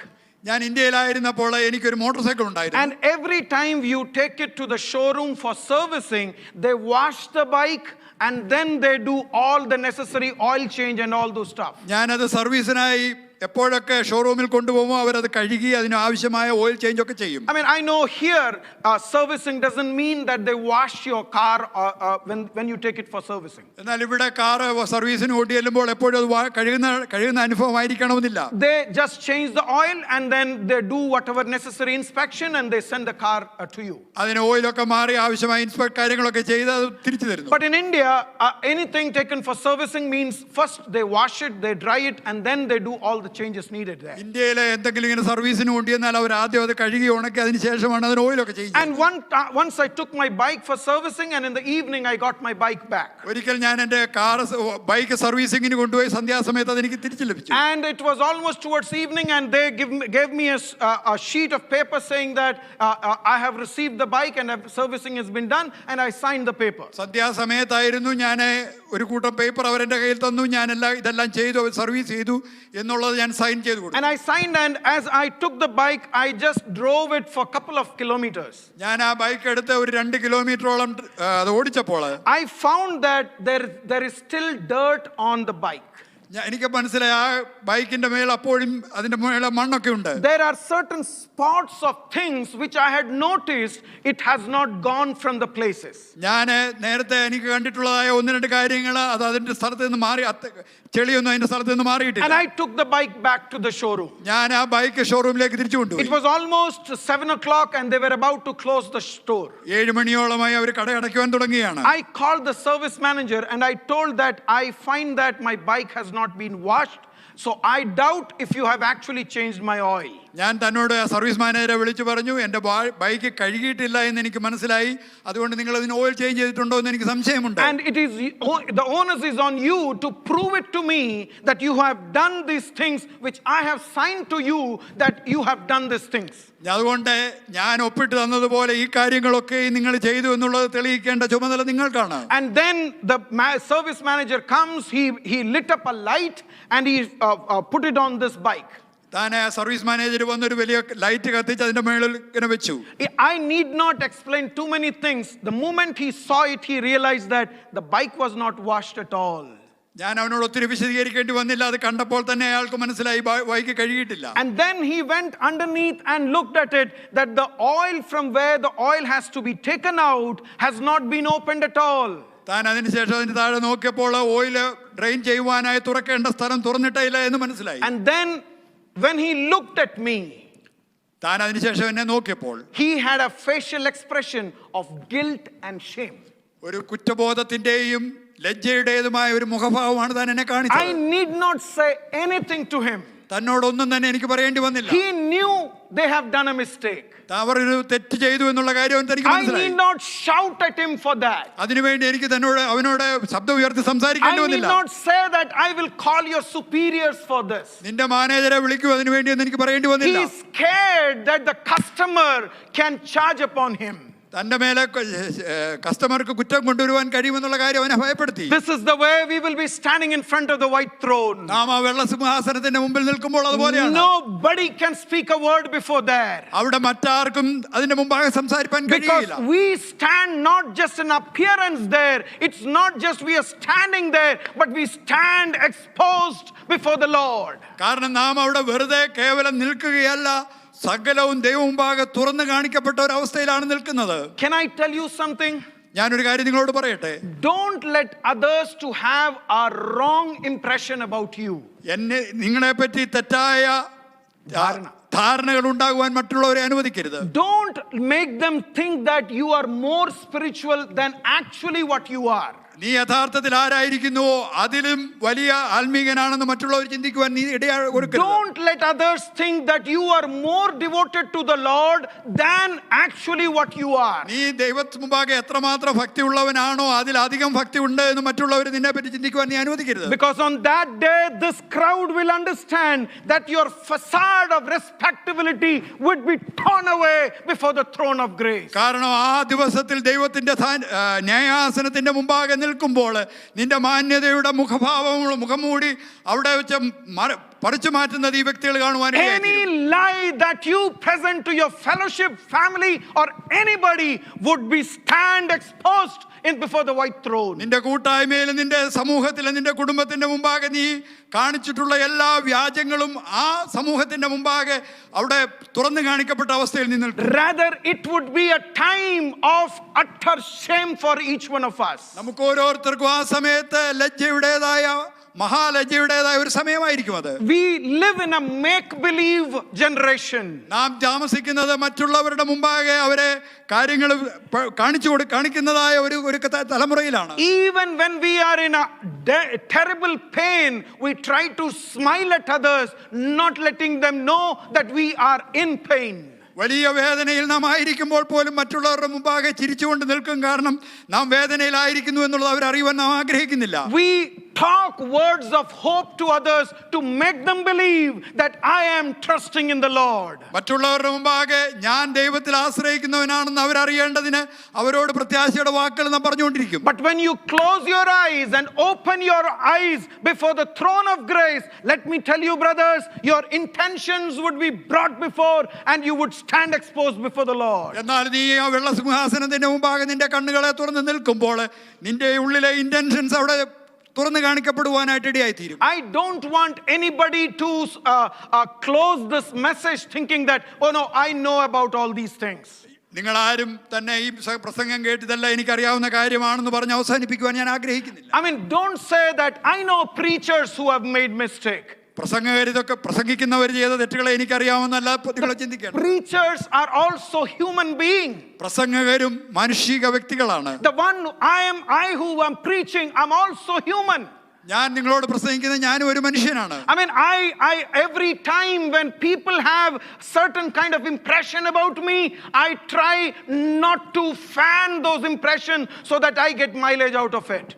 ഞാൻ ഇന്ത്യയിലായിരുന്നപ്പോൾ എനിക്കൊരു മോട്ടോർ സൈക്കിൾ ഉണ്ടായിരുന്നു. And every time you take it to the showroom for servicing, they wash the bike and then they do all the necessary oil change and all those stuff. ഞാനത് സർവീസിനായി എപ്പോഴൊക്കെ ഷോറൂമിൽ കൊണ്ടുപോകുമ്പോൾ അവരത് കഴുകി അതിന് ആവശ്യമായ ഓയിൽ ചേഞ്ച് ഒക്കെ ചെയ്യും. I mean, I know here servicing doesn't mean that they wash your car when you take it for servicing. എന്നാൽ ഇവിടെ കാർ സർവീസിന് കൊണ്ടു ചെല്ലുമ്പോൾ എപ്പോഴും അത് കഴുകുന്ന അനുഭവമായിരിക്കണമെന്നില്ല. They just change the oil and then they do whatever necessary inspection and they send the car to you. അതിന് ഓയിലൊക്കെ മാറി ആവശ്യമായ ഇൻസ്പെക്ട് കാര്യങ്ങളൊക്കെ ചെയ്ത് അത് തിരിച്ചു തരുന്നു. But in India, anything taken for servicing means first they wash it, they dry it, and then they do all the changes needed there. ഇന്ത്യയിലെ എന്തെങ്കിലും ഇങ്ങനെ സർവീസിന് കൊണ്ടുവന്നാൽ അവർ ആദ്യം അത് കഴുകി ഉണക്കി അതിന് ശേഷമാണ് അതിന് ഓയിലൊക്കെ ചെയ്യുന്നത്. And once I took my bike for servicing and in the evening I got my bike back. ഒരിക്കൽ ഞാൻ എൻ്റെ ബൈക്ക് സർവീസിങ്ങിന് കൊണ്ടുപോയി സന്ധ്യാസമയത്ത് അതെനിക്ക് തിരിച്ചു ലഭിച്ചു. And it was almost towards evening and they gave me a sheet of paper saying that I have received the bike and servicing has been done, and I signed the paper. സന്ധ്യാസമയത്തായിരുന്നു ഞാൻ ഒരു കൂട്ടം paper അവരെൻ്റെ കയ്യിൽ തന്നു. ഞാൻ ഇതെല്ലാം ചെയ്തു, service ചെയ്തു എന്നുള്ളത് ഞാൻ സൈൻ ചെയ്തു കൊടുത്തു. And I signed, and as I took the bike I just drove it for a couple of kilometers. ഞാൻ ആ ബൈക്ക് എടുത്ത് ഒരു 2 കിലോമീറ്ററോളം അത് ഓടിച്ചപ്പോൾ I found that there is still dirt on the bike. എനിക്ക് മനസ്സിലായി ആ ബൈക്കിന്റെ മേൽ അപ്പോഴും അതിന്റെ മേലെ മണ്ണൊക്കെ ഉണ്ട്. There are certain spots of things which I had noticed it has not gone from the places. ഞാൻ നേരത്തെ എനിക്ക് കണ്ടിട്ടുള്ളതായ 1-2 കാര്യങ്ങൾ അത് അതിന്റെ സ്ഥലത്ത് നിന്ന് മാറി, ചെളിയൊന്നും അതിന്റെ സ്ഥലത്ത് നിന്ന് മാറിയിട്ടില്ല. And I took the bike back to the showroom. ഞാൻ ആ ബൈക്ക് ഷോറൂമിലേക്ക് തിരിച്ചു കൊണ്ടുപോയി. It was almost 7 o'clock and they were about to close the store. 7 മണിയോളമായി അവർ കട അടയ്ക്കുവാൻ തുടങ്ങിയാണ്. I called the service manager and I told that I find that my bike has not been washed, so I doubt if you have actually changed my oil. ഞാൻ തന്നോട് service മാനേജറെ വിളിച്ചു പറഞ്ഞു, എൻ്റെ bike കഴുകിയിട്ടില്ല എന്ന് എനിക്ക് മനസ്സിലായി, അതുകൊണ്ട് നിങ്ങൾ അതിന് ഓയിൽ ചേഞ്ച് ചെയ്തിട്ടുണ്ടോ എന്ന് എനിക്ക് സംശയമുണ്ട്. And it is the onus is on you to prove it to me that you have done these things which I have signed to you that you have done these things. അതുകൊണ്ട് ഞാൻ ഒപ്പിട്ട് തന്നതുപോലെ ഈ കാര്യങ്ങളൊക്കെ നിങ്ങൾ ചെയ്തു എന്നുള്ളത് തെളിയിക്കേണ്ട ചുമതല നിങ്ങൾക്കാണ്. And then the service manager comes, he lit up a light and he put it on this bike. താൻ സർവീസ് മാനേജർ വന്നൊരു വലിയ ലൈറ്റ് കത്തിച്ച് അതിന്റെ മേളിൽ ഇങ്ങനെ വെച്ചു. I need not explain too many things. The moment he saw it, he realized that the bike was not washed at all. ഞാൻ അവനോട് ഒത്തിരി വിശദീകരിക്കേണ്ടി വന്നില്ല. അത് കണ്ടപ്പോൾ തന്നെ അയാൾക്ക് മനസ്സിലായി bike കഴുകിയിട്ടില്ല. And then he went underneath and looked at it, that the oil from where the oil has to be taken out has not been opened at all. താൻ അതിനുശേഷം അതിന് താഴെ നോക്കിയപ്പോൾ ഓയിൽ ഡ്രെയിൻ ചെയ്യുവാനായി തുറക്കേണ്ട സ്ഥലം തുറന്നിട്ടില്ല എന്ന് മനസ്സിലായി. And then when he looked at me, താൻ അതിനുശേഷം എന്നെ നോക്കിയപ്പോൾ he had a facial expression of guilt and shame. ഒരു കുറ്റബോധത്തിന്റെയും ലജ്ജയുടേതുമായ ഒരു മുഖഭാവമാണ് താൻ എന്നെ കാണിച്ചത്. I need not say anything to him. തന്നോടൊന്നും തന്നെ എനിക്ക് പറയേണ്ടി വന്നില്ല. He knew they have done a mistake. അവർ ഒരു തെറ്റ് ചെയ്തു എന്നുള്ള കാര്യം തനിക്ക് I മനസ്സിലായി. need not shout at him for that. അതിനുവേണ്ടി എനിക്ക് അവനോട് ശബ്ദം ഉയർത്തി I സംസാരിക്കേണ്ടി need വന്നില്ല. not say that I will call your superiors for this. നിന്റെ മാനേജരെ വിളിക്കൂ അതിനുവേണ്ടി എന്ന് എനിക്ക് പറയേണ്ടി He വന്നില്ല. is scared that the customer can charge upon him. തന്റെ മേലെ കസ്റ്റമർക്ക് കുറ്റം കൊണ്ടുവരുവാൻ കഴിയുമെന്നുള്ള കാര്യം അവനെ ഭയപ്പെടുത്തി. This is the way we will be standing in front of the white throne. നാം ആ വെള്ള സിംഹാസനത്തിന്റെ മുമ്പിൽ നിൽക്കുമ്പോൾ അതുപോലെയാണ്. Nobody can speak a word before there. അവിടെ മറ്റാർക്കും അതിന്റെ മുമ്പാകെ സംസാരിക്കാൻ കഴിയില്ല. Because we stand not just in appearance there. It's not just we are standing there, but we stand exposed before the Lord. കാരണം നാം അവിടെ വെറുതെ കേവലം നിൽക്കുകയല്ല, സകലവും ദൈവമുമ്പാകെ തുറന്നു കാണിക്കപ്പെട്ട ഒരു അവസ്ഥയിലാണ് നിൽക്കുന്നത്. Can I tell you something? ഞാനൊരു കാര്യം നിങ്ങളോട് പറയട്ടെ. Don't let others to have a wrong impression about you. നിങ്ങളെ പറ്റി തെറ്റായ ധാരണകൾ ഉണ്ടാകുവാൻ മറ്റുള്ളവരെ അനുവദിക്കരുത്. Don't make them think that you are more spiritual than actually what you are. നീ യഥാർത്ഥത്തിൽ ആരായിരിക്കുന്നുവോ അതിലും വലിയ ആത്മീകനാണെന്ന് മറ്റുള്ളവർ ചിന്തിക്കുവാൻ നീ ഇടയാക്കരുത്. Don't let others think that you are more devoted to the Lord than actually what you are. നീ ദൈവത്തിന് മുമ്പാകെ എത്രമാത്രം ഭക്തിയുള്ളവനാണോ അതിലധികം ഭക്തി ഉണ്ട് എന്ന് മറ്റുള്ളവർ നിന്നെ പറ്റി ചിന്തിക്കുവാൻ നീ അനുവദിക്കരുത്. Because on that day this crowd will understand that your facade of respectability would be torn away before the throne of grace. കാരണം ആ ദിവസത്തിൽ ദൈവത്തിന്റെ ന്യായാസനത്തിന്റെ മുമ്പാകെ നിൽക്കുമ്പോൾ നിന്റെ മാന്യതയുടെ മുഖംമൂടി അവിടെ വെച്ച് പറിച്ചു മാറ്റുന്നത് ഈ വ്യക്തികൾ കാണുവാൻ. Any lie that you present to your fellowship family or anybody would be stand exposed in before the white throne. നിന്റെ കൂട്ടായ്മയിലും നിന്റെ സമൂഹത്തിലും നിന്റെ കുടുംബത്തിന്റെ മുമ്പാകെ നീ കാണിച്ചിട്ടുള്ള എല്ലാ വ്യാജങ്ങളും ആ സമൂഹത്തിന്റെ മുമ്പാകെ അവിടെ തുറന്നു കാണിക്കപ്പെട്ട അവസ്ഥയിൽ നീ നിൽക്കും. Rather it would be a time of utter shame for each one of us. നമുക്ക് ഓരോരുത്തർക്കും ആ സമയത്ത് ലജ്ജയുടേതായ മഹാലജ്ജയുടേതായ ഒരു സമയമായിരിക്കും അത്. We live in a make believe generation. നാം താമസിക്കുന്നത് മറ്റുള്ളവരുടെ മുമ്പാകെ അവരെ കാര്യങ്ങൾ കാണിക്കുന്നതായ ഒരു തലമുറയിലാണ്. Even when we are in a terrible pain, we try to smile at others, not letting them know that we are in pain. വലിയ വേദനയിൽ നാം ആയിരിക്കുമ്പോൾ പോലും മറ്റുള്ളവരുടെ മുമ്പാകെ ചിരിച്ചുകൊണ്ട് നിൽക്കും. കാരണം നാം വേദനയിലായിരിക്കുന്നു എന്നുള്ളത് അവർ അറിയുവാൻ നാം ആഗ്രഹിക്കുന്നില്ല. We talk words of hope to others to make them believe that I am trusting in the Lord. മറ്റുള്ളവരുടെ മുമ്പാകെ ഞാൻ ദൈവത്തിൽ ആശ്രയിക്കുന്നവനാണെന്ന് അവരറിയേണ്ടതിന് അവരോട് പ്രത്യാശയുടെ വാക്കുകൾ നാം പറഞ്ഞുകൊണ്ടിരിക്കും. But when you close your eyes and open your eyes before the throne of grace, let me tell you, brothers, your intentions would be brought before and you would stand exposed before the Lord. എന്നാൽ നീ ആ വെള്ള സിംഹാസനത്തിന്റെ മുമ്പാകെ നിന്റെ കണ്ണുകളെ തുറന്ന് നിൽക്കുമ്പോൾ നിന്റെ ഉള്ളിലെ ഇന്റൻഷൻസ് അവിടെ തുറന്നു കാണിക്കപ്പെടുവാനായിട്ട് ഇടയായിത്തീരും. I don't want anybody to close this message thinking that, oh no, I know about all these things. നിങ്ങൾ ആരും തന്നെ ഈ പ്രസംഗം കേട്ടതല്ല എനിക്കറിയാവുന്ന കാര്യമാണെന്ന് പറഞ്ഞ് അവസാനിപ്പിക്കുവാൻ ഞാൻ ആഗ്രഹിക്കുന്നില്ല. I mean, don't say that I know preachers who have made mistake. പ്രസംഗകരിതൊക്കെ പ്രസംഗിക്കുന്നവർ ചെയ്ത തെറ്റുകളെ എനിക്കറിയാവുന്നല്ല നിങ്ങൾ ചിന്തിക്കണം. Preachers are also human beings. പ്രസംഗകരും മാനുഷിക വ്യക്തികളാണ്. The one I who am preaching, I'm also human. ഞാൻ നിങ്ങളോട് പ്രസംഗിക്കുന്നത് ഞാനും ഒരു മനുഷ്യനാണ്. I mean, I every time when people have certain kind of impression about me, I try not to fan those impressions so that I get mileage out of it.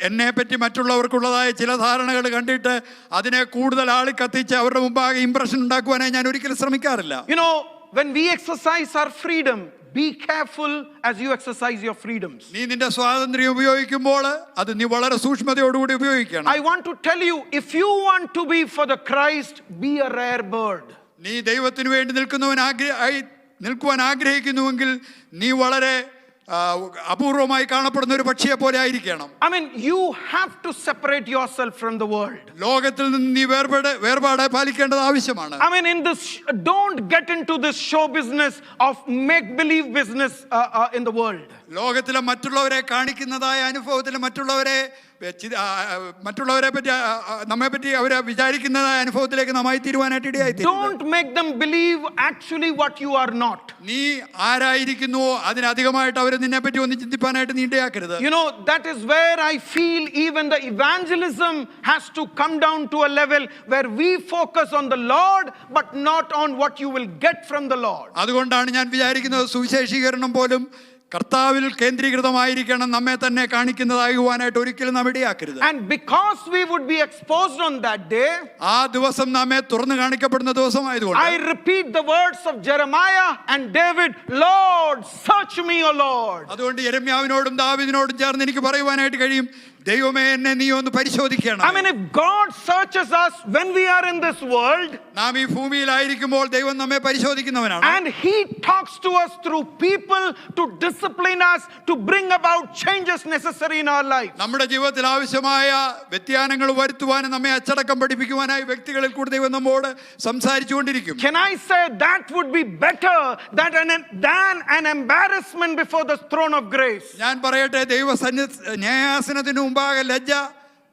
എന്നെ പറ്റി മറ്റുള്ളവർക്കുള്ളതായ ചില ധാരണകൾ കണ്ടിട്ട് അതിനെ കൂടുതൽ ആളി കത്തിച്ച് അവരുടെ മുമ്പാകെ ഇംപ്രഷൻ ഉണ്ടാക്കുവാനായി ഞാൻ ഒരിക്കലും ശ്രമിക്കാറില്ല. You know, when we exercise our freedom, be careful as you exercise your freedoms. നീ നിന്റെ സ്വാതന്ത്ര്യം ഉപയോഗിക്കുമ്പോൾ അത് നീ വളരെ സൂക്ഷ്മതയോടുകൂടി ഉപയോഗിക്കണം. I want to tell you, if you want to be for the Christ, be a rare bird. നീ ദൈവത്തിന് വേണ്ടി നിൽക്കുവാൻ ആഗ്രഹിക്കുന്നുവെങ്കിൽ നീ വളരെ അപൂർവമായി കാണപ്പെടുന്ന ഒരു പക്ഷിയെ പോലെ ആയിരിക്കണം. I mean, you have to separate yourself from the world. ലോകത്തിൽ നിന്ന് നീ വേർപാട് പാലിക്കേണ്ടത് ആവശ്യമാണ്. I mean, don't get into this show business of make believe business in the world. ലോകത്തിലെ മറ്റുള്ളവരെ കാണിക്കുന്നതായ അനുഭവത്തിൽ മറ്റുള്ളവരെ മറ്റുള്ളവരെ പറ്റി നമ്മെ പറ്റി അവർ വിചാരിക്കുന്ന അനുഭവത്തിലേക്ക് നന്നായി തീരുവാനായിട്ട് ഇടയായിത്തീരും. Don't make them believe actually what you are not. നീ ആരായിരിക്കുന്നുവോ അതിനധികമായിട്ട് അവർ നിന്നെ പറ്റി ഒന്ന് ചിന്തിപ്പാനായിട്ട് നീ ഇടയാക്കരുത്. You know, that is where I feel even the evangelism has to come down to a level where we focus on the Lord but not on what you will get from the Lord. അതുകൊണ്ടാണ് ഞാൻ വിചാരിക്കുന്നത് സുവിശേഷീകരണം പോലും കർത്താവിൽ കേന്ദ്രീകൃതമായിരിക്കണം, നമ്മെ തന്നെ കാണിക്കുന്നതാകുവാനായിട്ട് ഒരിക്കലും നാം ഇടയാക്കരുത്. And because we would be exposed on that day, ആ ദിവസം നമ്മെ തുറന്നു കാണിക്കപ്പെടുന്ന ദിവസമായതുകൊണ്ട് I repeat the words of Jeremiah and David, Lord, search me, O Lord. അതുകൊണ്ട് യെരമ്യാവിനോടും ദാവീദിനോടും ചേർന്ന് എനിക്ക് പറയുവാനായിട്ട് കഴിയും, ദൈവമേ എന്നെ നീ ഒന്ന് പരിശോധിക്കണം. I mean, if God searches us when we are in this world, നാം ഈ ഭൂമിയിലായിരിക്കുമ്പോൾ ദൈവം നമ്മെ പരിശോധിക്കുന്നവനാണ്. and He talks to us through people to discipline us, to bring about changes necessary in our life. നമ്മുടെ ജീവിതത്തിൽ ആവശ്യമായ വ്യതിയാനങ്ങൾ വരുത്തുവാനും നമ്മെ അച്ചടക്കം പഠിപ്പിക്കുവാനായി വ്യക്തികളിൽ കൂടി ദൈവം നമ്മോട് സംസാരിച്ചുകൊണ്ടിരിക്കും. Can I say that would be better than an embarrassment before the throne of grace? ഞാൻ പറയട്ടെ, ന്യായാസനത്തിന് മുമ്പാകെ ലജ്ജ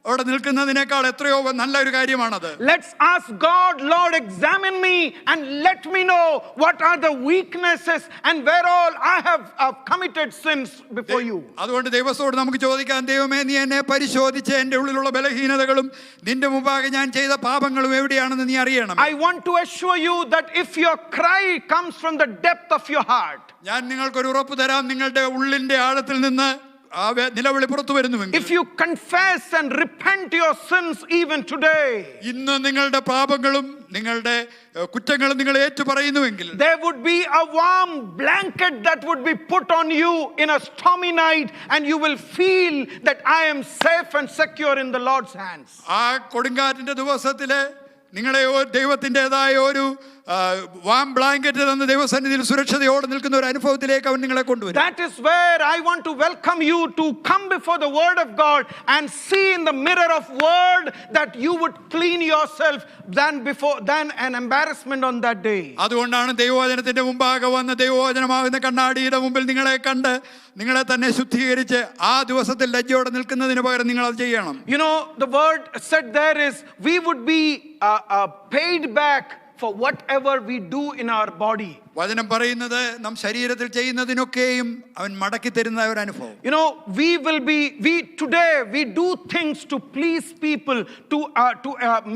അവിടെ നിൽക്കുന്നതിനേക്കാൾ എത്രയോ നല്ലൊരു കാര്യമാണത്. Let's ask God, Lord, examine me and let me know what are the weaknesses and where all I have committed sins before you. അതുകൊണ്ട് ദൈവത്തോട് നമുക്ക് ചോദിക്കാം, ദൈവമേ നീ എന്നെ പരിശോധിച്ച് എൻ്റെ ഉള്ളിലുള്ള ബലഹീനതകളും നിന്റെ മുമ്പാകെ ഞാൻ ചെയ്ത പാപങ്ങളും എവിടെയാണെന്ന് നീ അറിയണം. I want to assure you that if your cry comes from the depth of your heart, ഞാൻ നിങ്ങൾക്കൊരു ഉറപ്പ് തരാം, നിങ്ങളുടെ ഉള്ളിന്റെ ആഴത്തിൽ നിന്ന് നിലവിളി പുറത്തു വരുന്നുവെങ്കിൽ, if you confess and repent your sins even today, ഇന്ന് നിങ്ങളുടെ പാപങ്ങളും നിങ്ങളുടെ കുറ്റങ്ങളും നിങ്ങൾ ഏറ്റുപറയുന്നുവെങ്കിൽ, there would be a warm blanket that would be put on you in a stormy night and you will feel that I am safe and secure in the Lord's hands. ആ കൊടുങ്കാറ്റിന്റെ ദിവസത്തിലെ നിങ്ങളെ ദൈവത്തിൻ്റെതായ ഒരു വാം ബ്ലാങ്കറ്റ് തന്ന ദൈവസന്നിധിയിൽ സുരക്ഷിതയോടെ നിൽക്കുന്ന ഒരു അനുഭവത്തിലേക്ക് അവൻ നിങ്ങളെ കൊണ്ടുവരും. That is where I want to welcome you to come before the word of God and see in the mirror of word that you would clean yourself than an embarrassment on that day. അതുകൊണ്ടാണ് ദൈവവചനത്തിന്റെ മുമ്പാകെ വന്ന് ദൈവവചനമാകുന്ന കണ്ണാടിയുടെ മുമ്പിൽ നിങ്ങളെ കണ്ട് നിങ്ങളെ തന്നെ ശുദ്ധീകരിച്ച് ആ ദിവസത്തിൽ ലജ്ജയോടെ നിൽക്കുന്നതിന് പകരം നിങ്ങൾ അത് ചെയ്യണം. You know, the word said there is we would be paid back for whatever we do in our body. വചനം പറയുന്നത് നാം ശരീരത്തിൽ ചെയ്യുന്നതിനൊക്കെയും അവൻ മടക്കി തരുന്ന ഒരു അനുഭവം. You know, today we do things to please people, to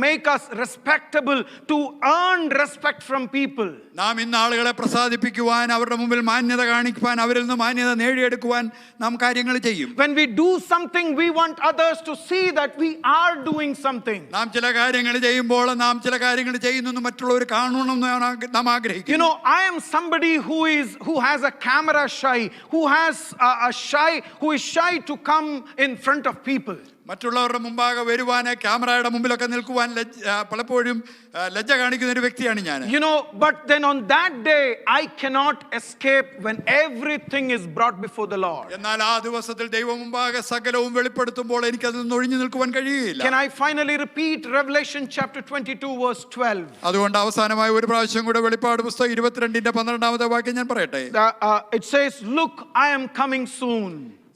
make us respectable, to earn respect from people. നാം ഇന്ന് ആളുകളെ പ്രസാദിപ്പിക്കുവാൻ, അവരുടെ മുമ്പിൽ മാന്യത കാണിക്കുവാൻ, അവരിൽ നിന്ന് മാന്യത നേടിയെടുക്കുവാൻ നാം കാര്യങ്ങൾ ചെയ്യും. When we do something, we want others to see that we are doing something. നാം ചില കാര്യങ്ങൾ ചെയ്യുമ്പോൾ നാം ചില കാര്യങ്ങൾ ചെയ്യുന്നു മറ്റുള്ളവർ കാണണമെന്ന് നാം ആഗ്രഹിക്കുന്നു. You know, I am somebody who has a camera shy, who is shy to come in front of people. മറ്റുള്ളവരുടെ മുമ്പാകെ വരുവാൻ, ക്യാമറയുടെ മുമ്പിലൊക്കെ നിൽക്കുവാൻ പലപ്പോഴും ലജ്ജ കാണിക്കുന്ന ഒരു വ്യക്തിയാണ് ഞാൻ. You know, but then on that day I cannot escape when everything is brought before the Lord. എന്നാൽ ആ ദിവസത്തിൽ ദൈവം മുമ്പാകെ സകലവും വെളിപ്പെടുത്തുമ്പോൾ എനിക്ക് അതിൽ നിന്ന് ഒഴിഞ്ഞു നിൽക്കുവാൻ കഴിയില്ല. Can I finally repeat Revelation chapter 22 verse 12? അതുകൊണ്ട് അവസാനമായി ഒരു പ്രാവശ്യം കൂടെ വെളിപ്പാട് പുസ്തകം 22-12 വാക്യം ഞാൻ പറയട്ടെ. It says, look, I am coming soon.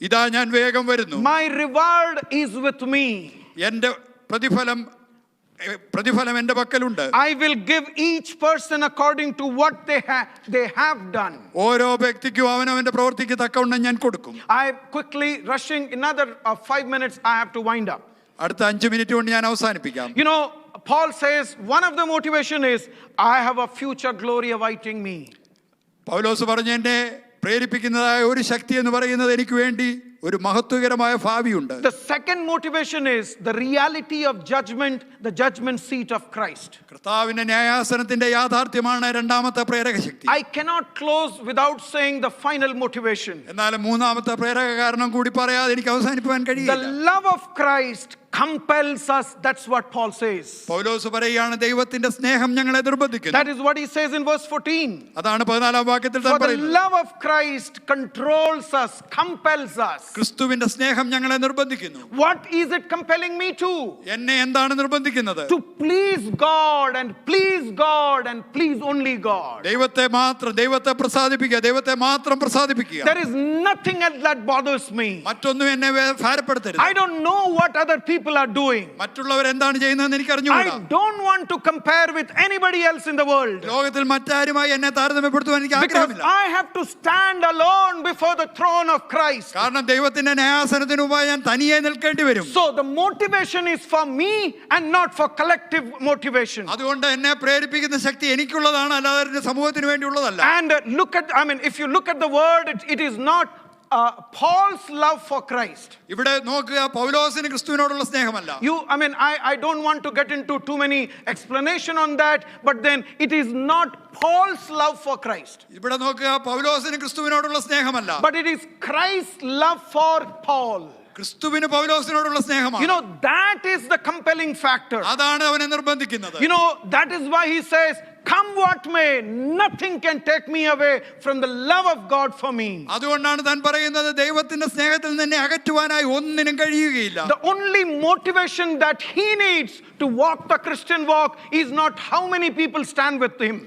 ഇതാ ഞാൻ വേഗം വരുന്നു. My reward is with me. എൻ്റെ പ്രതിഫലം എൻ്റെ പക്കലുണ്ട്. I will give each person according to what they have done. ഓരോ വ്യക്തിക്കും അവനവന്റെ പ്രവൃത്തിക്ക് തക്കവണ്ണം ഞാൻ കൊടുക്കും. I quickly rushing another 5 minutes I have to wind up. അടുത്ത 5 മിനിറ്റ് കൊണ്ട് ഞാൻ അവസാനിപ്പിക്കാം. You know, Paul says one of the motivation is I have a future glory awaiting me. പൗലോസ് പറഞ്ഞു, എന്നെ പ്രേരിപ്പിക്കുന്നതായ ഒരു ശക്തി എന്ന് പറയുന്നത് എനിക്ക് വേണ്ടി ഒരു മഹത്വകരമായ ഭാവിയുണ്ട്. The second motivation is the reality of judgment, the judgment seat of Christ. കർത്താവിന്റെ ന്യായാസനത്തിന്റെ യാഥാർത്ഥ്യമാണ് രണ്ടാമത്തെ പ്രേരക ശക്തി. I cannot close without saying the final motivation. എന്നാൽ മൂന്നാമത്തെ പ്രേരക കാരണം കൂടി പറയാതെ എനിക്ക് അവസാനിപ്പിക്കാൻ കഴിയില്ല. The love of Christ compels us. That's what Paul says. പൗലോസ് പറയുകയാണ് ദൈവത്തിന്റെ സ്നേഹം ഞങ്ങളെ നിർബന്ധിക്കുന്നു. That is what he says in verse 14. അതാണ് 14-ാം വാക്യത്തിൽ താൻ For the പറയുന്നത്. love of Christ controls us, compels us. ക്രിസ്തുവിന്റെ സ്നേഹം ഞങ്ങളെ നിർബന്ധിക്കുന്നു. What is it compelling me to? എന്നെ എന്താണ് നിർബന്ധിക്കുന്നത്? To please God and please God and please only God. ദൈവത്തെ പ്രസാദിപ്പിക്കുക, ദൈവത്തെ മാത്രം പ്രസാദിപ്പിക്കുക. There is nothing else that bothers me. മറ്റൊന്നും എന്നെ ഭാരപ്പെടുത്തരുത്. I don't know what other people are doing. മറ്റുള്ളവർ എന്താണ് ചെയ്യുന്നതെന്ന് എനിക്ക് അറിഞ്ഞുകൂടാ. I don't want to compare with anybody else in the world. ലോകത്തിൽ മറ്റാരുമായി എന്നെ താരതമ്യപ്പെടുത്തുവാൻ എനിക്ക് Because ആഗ്രഹമില്ല. I have to stand alone before the throne of Christ. കാരണം ദൈവത്തിന്റെ ന്യായാസനത്തിന് മുമ്പായി ഞാൻ തനിയെ നിൽക്കേണ്ടി വരും. So the motivation is for me and not for collective motivation. അതുകൊണ്ട് എന്നെ പ്രേരിപ്പിക്കുന്ന ശക്തി എനിക്കുള്ളതാണ്, അല്ലാതെ സമൂഹത്തിന് വേണ്ടിയുള്ളതല്ല. And if you look at the word, it is not Paul's love for Christ. ഇവിടെ നോക്കുക, പൗലോസിന് ക്രിസ്തുവിനോടുള്ള സ്നേഹമല്ല. I don't want to get into too many explanation on that, but then it is not Paul's love for Christ. ഇവിടെ നോക്കുക, പൗലോസിന് ക്രിസ്തുവിനോടുള്ള സ്നേഹമല്ല. But it is Christ's love for Paul. ക്രിസ്തുവിന് പൗലോസിനോടുള്ള സ്നേഹമാണ്. That is the compelling factor. അതാണ് അവനെ നിർബന്ധിക്കുന്നത്. That is why he says, come what may, nothing can take me away from the love of God for me. അതുകൊണ്ടാണ് താൻ പറയുന്നത്, ദൈവത്തിന്റെ സ്നേഹത്തിൽ നിന്നെ അകറ്റുവാനായി ഒന്നിനും കഴിയുകയില്ല. The only motivation that he needs to walk the Christian walk is not how many people stand with him.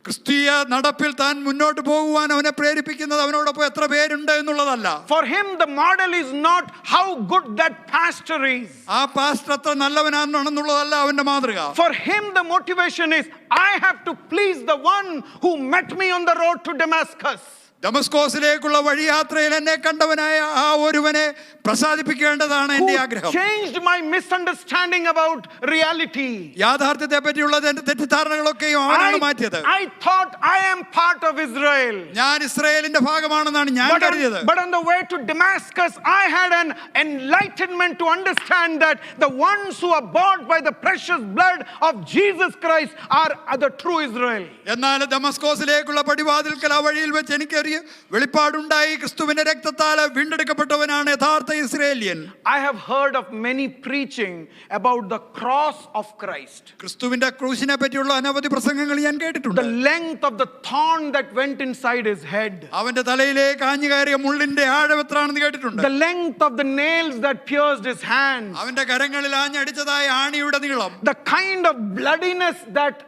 ക്രിസ്തീയ നടപ്പിൽ താൻ മുന്നോട്ട് പോകുവാൻ അവനെ പ്രേരിപ്പിക്കുന്നത് അവനോടൊപ്പം എത്ര പേരുണ്ട് എന്നുള്ളതല്ല. For him the model is not how good that pastor is. ആ പാസ്റ്റർ എത്ര നല്ലവനാണെന്നുള്ളതല്ല അവന്റെ മാതൃക. For him the motivation is, I have to please the one who met me on the road to Damascus. ദമസ്കോസിലേക്കുള്ള വഴിയാത്രയിൽ എന്നെ കണ്ടവനായ ആ ഒരുവനെ പ്രസാദിപ്പിക്കേണ്ടതാണ് എന്റെ ആഗ്രഹം. Changed my misunderstanding about reality. യാഥാർത്ഥ്യത്തെ പറ്റിയുള്ള എന്റെ തെറ്റിദ്ധാരണകളൊക്കെയും അവനാണ് മാറ്റിയത്. I thought I am part of Israel. ഞാൻ ഇസ്രായേലിന്റെ ഭാഗമാണെന്നാണ് ഞാൻ കരുതിയത്. But on the way to Damascus, I had an enlightenment to understand that the ones who are bought by the precious blood of Jesus Christ are the true Israel. എന്നാൽ ദമസ്കോസിലേക്കുള്ള പടിവാതിൽക്കൽ ആ വഴിയിൽ വെച്ച് എനിക്ക് വെളിപ്പാടുണ്ടായി, ക്രിസ്തുവിന്റെ രക്തത്താൽ വീണ്ടെടുക്കപ്പെട്ടവനാണ് യഥാർത്ഥ ഇസ്രായേലിയൻ. I have heard of many preaching about the cross of Christ. ക്രിസ്തുവിന്റെ ക്രൂശിനെ പറ്റിയുള്ള അനവധി പ്രസംഗങ്ങൾ ഞാൻ കേട്ടിട്ടുണ്ട്. The length of the thorn that went inside his head. അവന്റെ തലയിലേക്ക് ആഞ്ഞു കയറിയ മുള്ളിന്റെ ആഴം എത്രയാണെന്ന് കേട്ടിട്ടുണ്ട്. The length of the nails that pierced his hands. അവന്റെ കരങ്ങളിൽ ആഞ്ഞടിച്ചതായ ആണിയുടെ നീളം. The kind of bloodiness that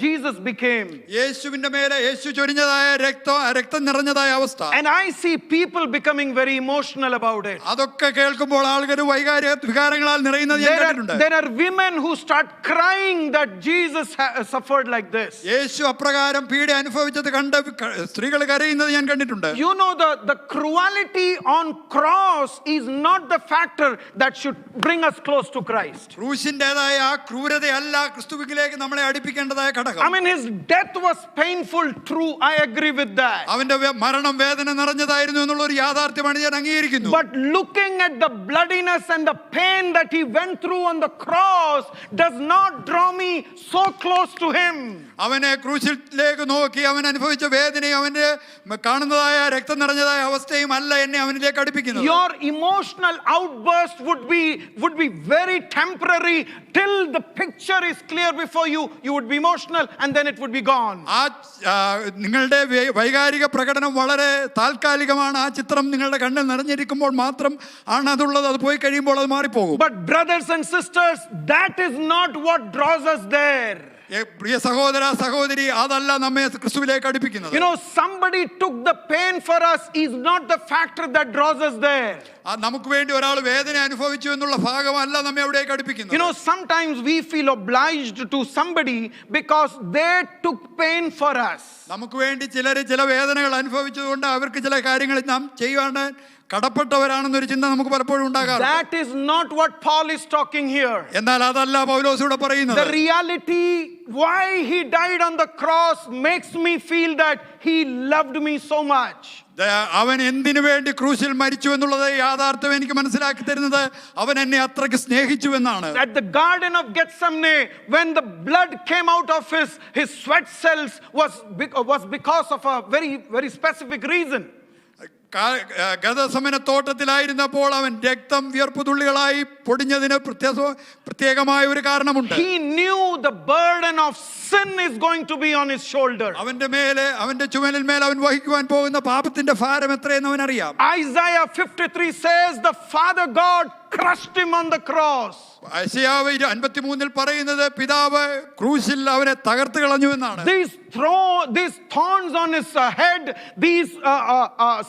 Jesus became. യേശുവിന്റെ മേലെ യേശു ചൊരിഞ്ഞതായ രക്തം നിറഞ്ഞതായ അവസ്ഥ. And I see people becoming very emotional about it. അതൊക്കെ കേൾക്കുമ്പോൾ ആളുകൾ വികാരങ്ങളാൽ നിറയുന്നത് ഞാൻ കണ്ടിട്ടുണ്ട്. There are women who start crying that Jesus suffered like this. യേശു അപ്രകാരം പീഡ അനുഭവിച്ചത് കണ്ട് സ്ത്രീകൾ കരയുന്നത് ഞാൻ കണ്ടിട്ടുണ്ട്. The cruelty on cross is not the factor that should bring us close to Christ. ക്രൂശിന്റേതായ ആ ക്രൂരതയല്ല ക്രിസ്തുവിലേക്ക് നമ്മളെ അടുപ്പിക്കേണ്ടതായ ഘടകം. His death was painful, true, I agree with that. അവന്റെ മരണം വേദന നിറഞ്ഞതായിരുന്നു എന്നുള്ള ഒരു യാഥാർത്ഥ്യമാണ് ഞാൻ അംഗീകരിക്കുന്നു. But looking at the bloodiness and the pain that he went through on the cross does not draw me so close to him. അവനെ ക്രൂശിലേക്ക് നോക്കി അവൻ അനുഭവിച്ച വേദനയും അവന്റെ കാണുന്നതായ രക്തം നിറഞ്ഞതായ അവസ്ഥയും അല്ല എന്നെ അവനിലേക്ക് അടുപ്പിക്കുന്നത്. Your emotional outburst would be very temporary till the picture is clear before you. You would be emotional and then it would be gone. നിങ്ങളുടെ വൈകാരിക പ്രകടനം വളരെ താൽക്കാലികമാണ്. ആ ചിത്രം നിങ്ങളുടെ കണ്ണിൽ നിറഞ്ഞിരിക്കുമ്പോൾ മാത്രം ആണ് അതുള്ളത്. അത് പോയി കഴിയുമ്പോൾ അത് മാറിപ്പോകും. But brothers and sisters, that is not what draws us there. പ്രിയ സഹോദര സഹോദരി, അതല്ല നമ്മെ ക്രിസ്തുവിലേക്ക് അടുപ്പിക്കുന്നത്. Somebody took the pain for us is not the factor that draws us there. നമുക്ക് വേണ്ടി ഒരാൾ വേദന അനുഭവിച്ചു എന്നുള്ള ഭാഗമല്ല നമ്മെ അവിടേക്ക് അടുപ്പിക്കുന്നത്. Sometimes we feel obliged to somebody because they took pain for us. നമുക്ക് വേണ്ടി ചില വേദനകൾ അനുഭവിച്ചതുകൊണ്ട് അവർക്ക് ചില കാര്യങ്ങൾ നാം ചെയ്യുവാൻ കടപ്പെട്ടവരാണെന്നൊരു ചിന്ത നമുക്ക് പലപ്പോഴും ഉണ്ടാകാറുണ്ട്. That is not what Paul is talking here. എന്നാൽ അതല്ല പൗലോസ് ഇവിടെ പറയുന്നത്. The reality why he died on the cross makes me feel that he loved me so much. അവൻ എന്തിനു വേണ്ടി ക്രൂശിൽ മരിച്ചു എന്നുള്ളത് യാഥാർത്ഥ്യം എനിക്ക് മനസ്സിലാക്കി തരുന്നത് അവൻ എന്നെ അത്രയ്ക്ക് സ്നേഹിച്ചു എന്നാണ്. At the Garden of Gethsemane, when the blood came out of his sweat cells was because of a very, very specific reason. ഗദസമന തോട്ടത്തിലായിരുന്നപ്പോൾ അവൻ രക്തം വിയർപ്പുതുള്ളികളായി പൊടിഞ്ഞതിന് പ്രത്യേകമായ ഒരു കാരണമുണ്ട്. He knew the burden of sin is going to be on his shoulder. അവന്റെ മേലെ, അവന്റെ ചുമലിൽ മേൽ അവൻ വഹിക്കുവാൻ പോകുന്ന പാപത്തിന്റെ ഭാരം എത്രയെന്ന് അവൻ അറിയാം. Isaiah 53 says the Father God crushed him on the cross. യെശയ്യാവ് 53 പറയുന്നത് പിതാവ് ക്രൂശിൽ അവനെ തകർത്ത് കളഞ്ഞു എന്നാണ്. These thorns on his head, these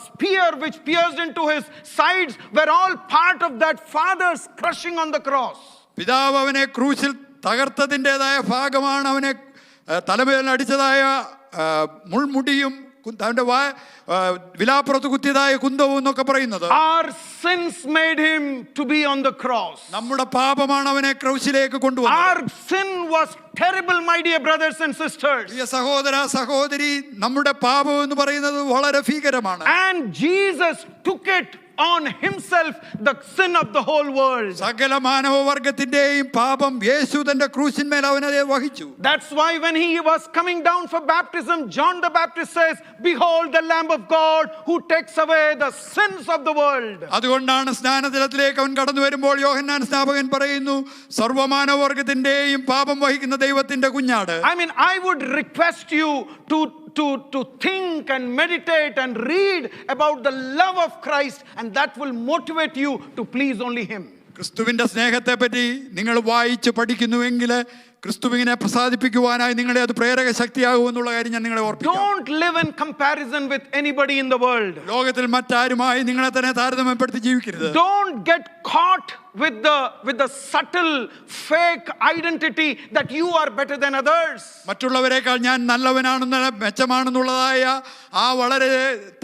spear which pierced into his sides were all part of that Father's crushing on the cross. പിതാവ് അവനെ ക്രൂശിൽ തകർത്തതിൻ്റെതായ ഭാഗമാണ് അവനെ തലമേൽ അടിച്ചതായ മുൾമുടിയും അവന്റെ വിലാപ്പുറത്ത് കുത്തിയതായ കുന്തവും എന്നൊക്കെ പറയുന്നത്. Our sins made him to be on the cross. നമ്മുടെ പാപമാണ് അവനെ ക്രൂശിലേക്ക് കൊണ്ടുവന്നത്. Our sin was terrible, my dear brothers and sisters. പ്രിയ സഹോദര സഹോദരി, നമ്മുടെ പാപം എന്ന് പറയുന്നത് വളരെ ഭീകരമാണ്. And Jesus took it on himself, the sin of the whole world. സകല മാനവവർഗത്തിന്റെയും പാപം യേശു തന്റെ ക്രൂശിന്മേൽ അവനെ വഹിച്ചു. That's why when he was coming down for baptism, John the Baptist says, behold the Lamb of God who takes away the sins of the world. അതുകൊണ്ടാണ് സ്നാനജലത്തിലേക്ക് അവൻ കടന്നു വരുമ്പോൾ യോഹന്നാൻ സ്നാപകൻ പറയുന്നു, സർവ്വമാനവവർഗത്തിന്റെയും പാപം വഹിക്കുന്ന ദൈവത്തിന്റെ കുഞ്ഞാട്. I mean, I would request you to think and meditate and read about the love of Christ, and that will motivate you to please only him. ക്രിസ്തുവിന്റെ സ്നേഹത്തെ പറ്റി നിങ്ങൾ വായിച്ച് പഠിക്കുന്നുവെങ്കിൽ ക്രിസ്തുവിനെ പ്രസാദിപ്പിക്കുവാനായി നിങ്ങളെ അത് പ്രേരക ശക്തിയാകുമെന്നുള്ള കാര്യം ഞാൻ നിങ്ങളെ ഓർപ്പിക്കാം. Don't live in comparison with anybody in the world. ലോകത്തിൽ മറ്റാരുമായി നിങ്ങളെ തന്നെ താരതമ്യപ്പെടുത്തി ജീവിക്കരുത്. Don't get caught with the subtle fake identity that you are better than others. മറ്റുള്ളവരെക്കാൾ ഞാൻ നല്ലവനാണെന്ന് മെച്ചമാണെന്നുള്ളതായ ആ വളരെ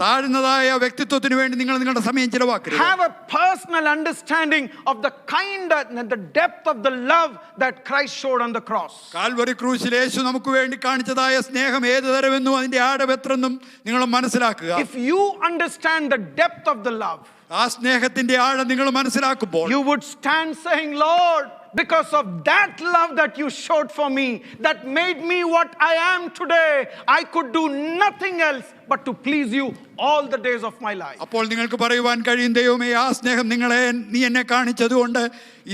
താഴ്ന്നതായ വ്യക്തിത്വത്തിന് വേണ്ടി നിങ്ങൾ നിങ്ങളുടെ സമയം ചിലവാക്കരുത്. Have a personal understanding of the kind and the depth of the love that Christ showed on the cross. Calvary ക്രൂശിൽ യേശു നമുക്ക് വേണ്ടി കാണിച്ചതായ സ്നേഹം ഏത് തരമെന്നും അതിന്റെ ആഴമെത്രയെന്നും നിങ്ങൾ മനസ്സിലാക്കുക. If you understand the depth of the love, ആ സ്നേഹത്തിന്റെ ആഴം നിങ്ങൾ മനസ്സിലാക്കുമ്പോൾ you would stand saying, Lord, because of that love that you showed for me, that made me what I am today, I could do nothing else but to please you all the days of my life. അപ്പോൾ നിങ്ങൾക്ക് പറയുവാൻ കഴിയും, ദൈവമേ, ആ സ്നേഹം നീ എന്നെ കാണിച്ചതുകൊണ്ട്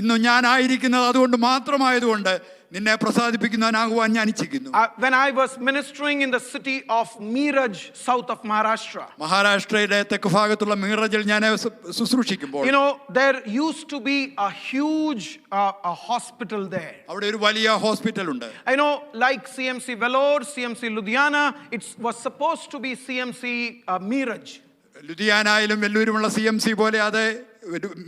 ഇന്ന് ഞാൻ ആയിരിക്കുന്നത് അതുകൊണ്ട് മാത്രമായതുകൊണ്ട് നിന്നെ പ്രസാദിപ്പിക്കുന്നവനാകുവാൻ ഞാൻ ഇച്ഛിക്കുന്നു. When I was ministering in the city of Miraj, south of Maharashtra, മഹാരാഷ്ട്രയിലെ തെക്ക് ഭാഗത്തുള്ള മീറജിൽ ഞാൻ ശുശ്രൂഷിക്കുമ്പോൾ, you know, there used to be a huge a hospital there. അവിടെ ഒരു വലിയ ഹോസ്പിറ്റൽ ഉണ്ട്. I know, like CMC Vellore, CMC Ludhiana, it was supposed to be CMC Miraj. ലുധിയാനയിലും വെല്ലൂരുമുള്ള CMC പോലെ അത്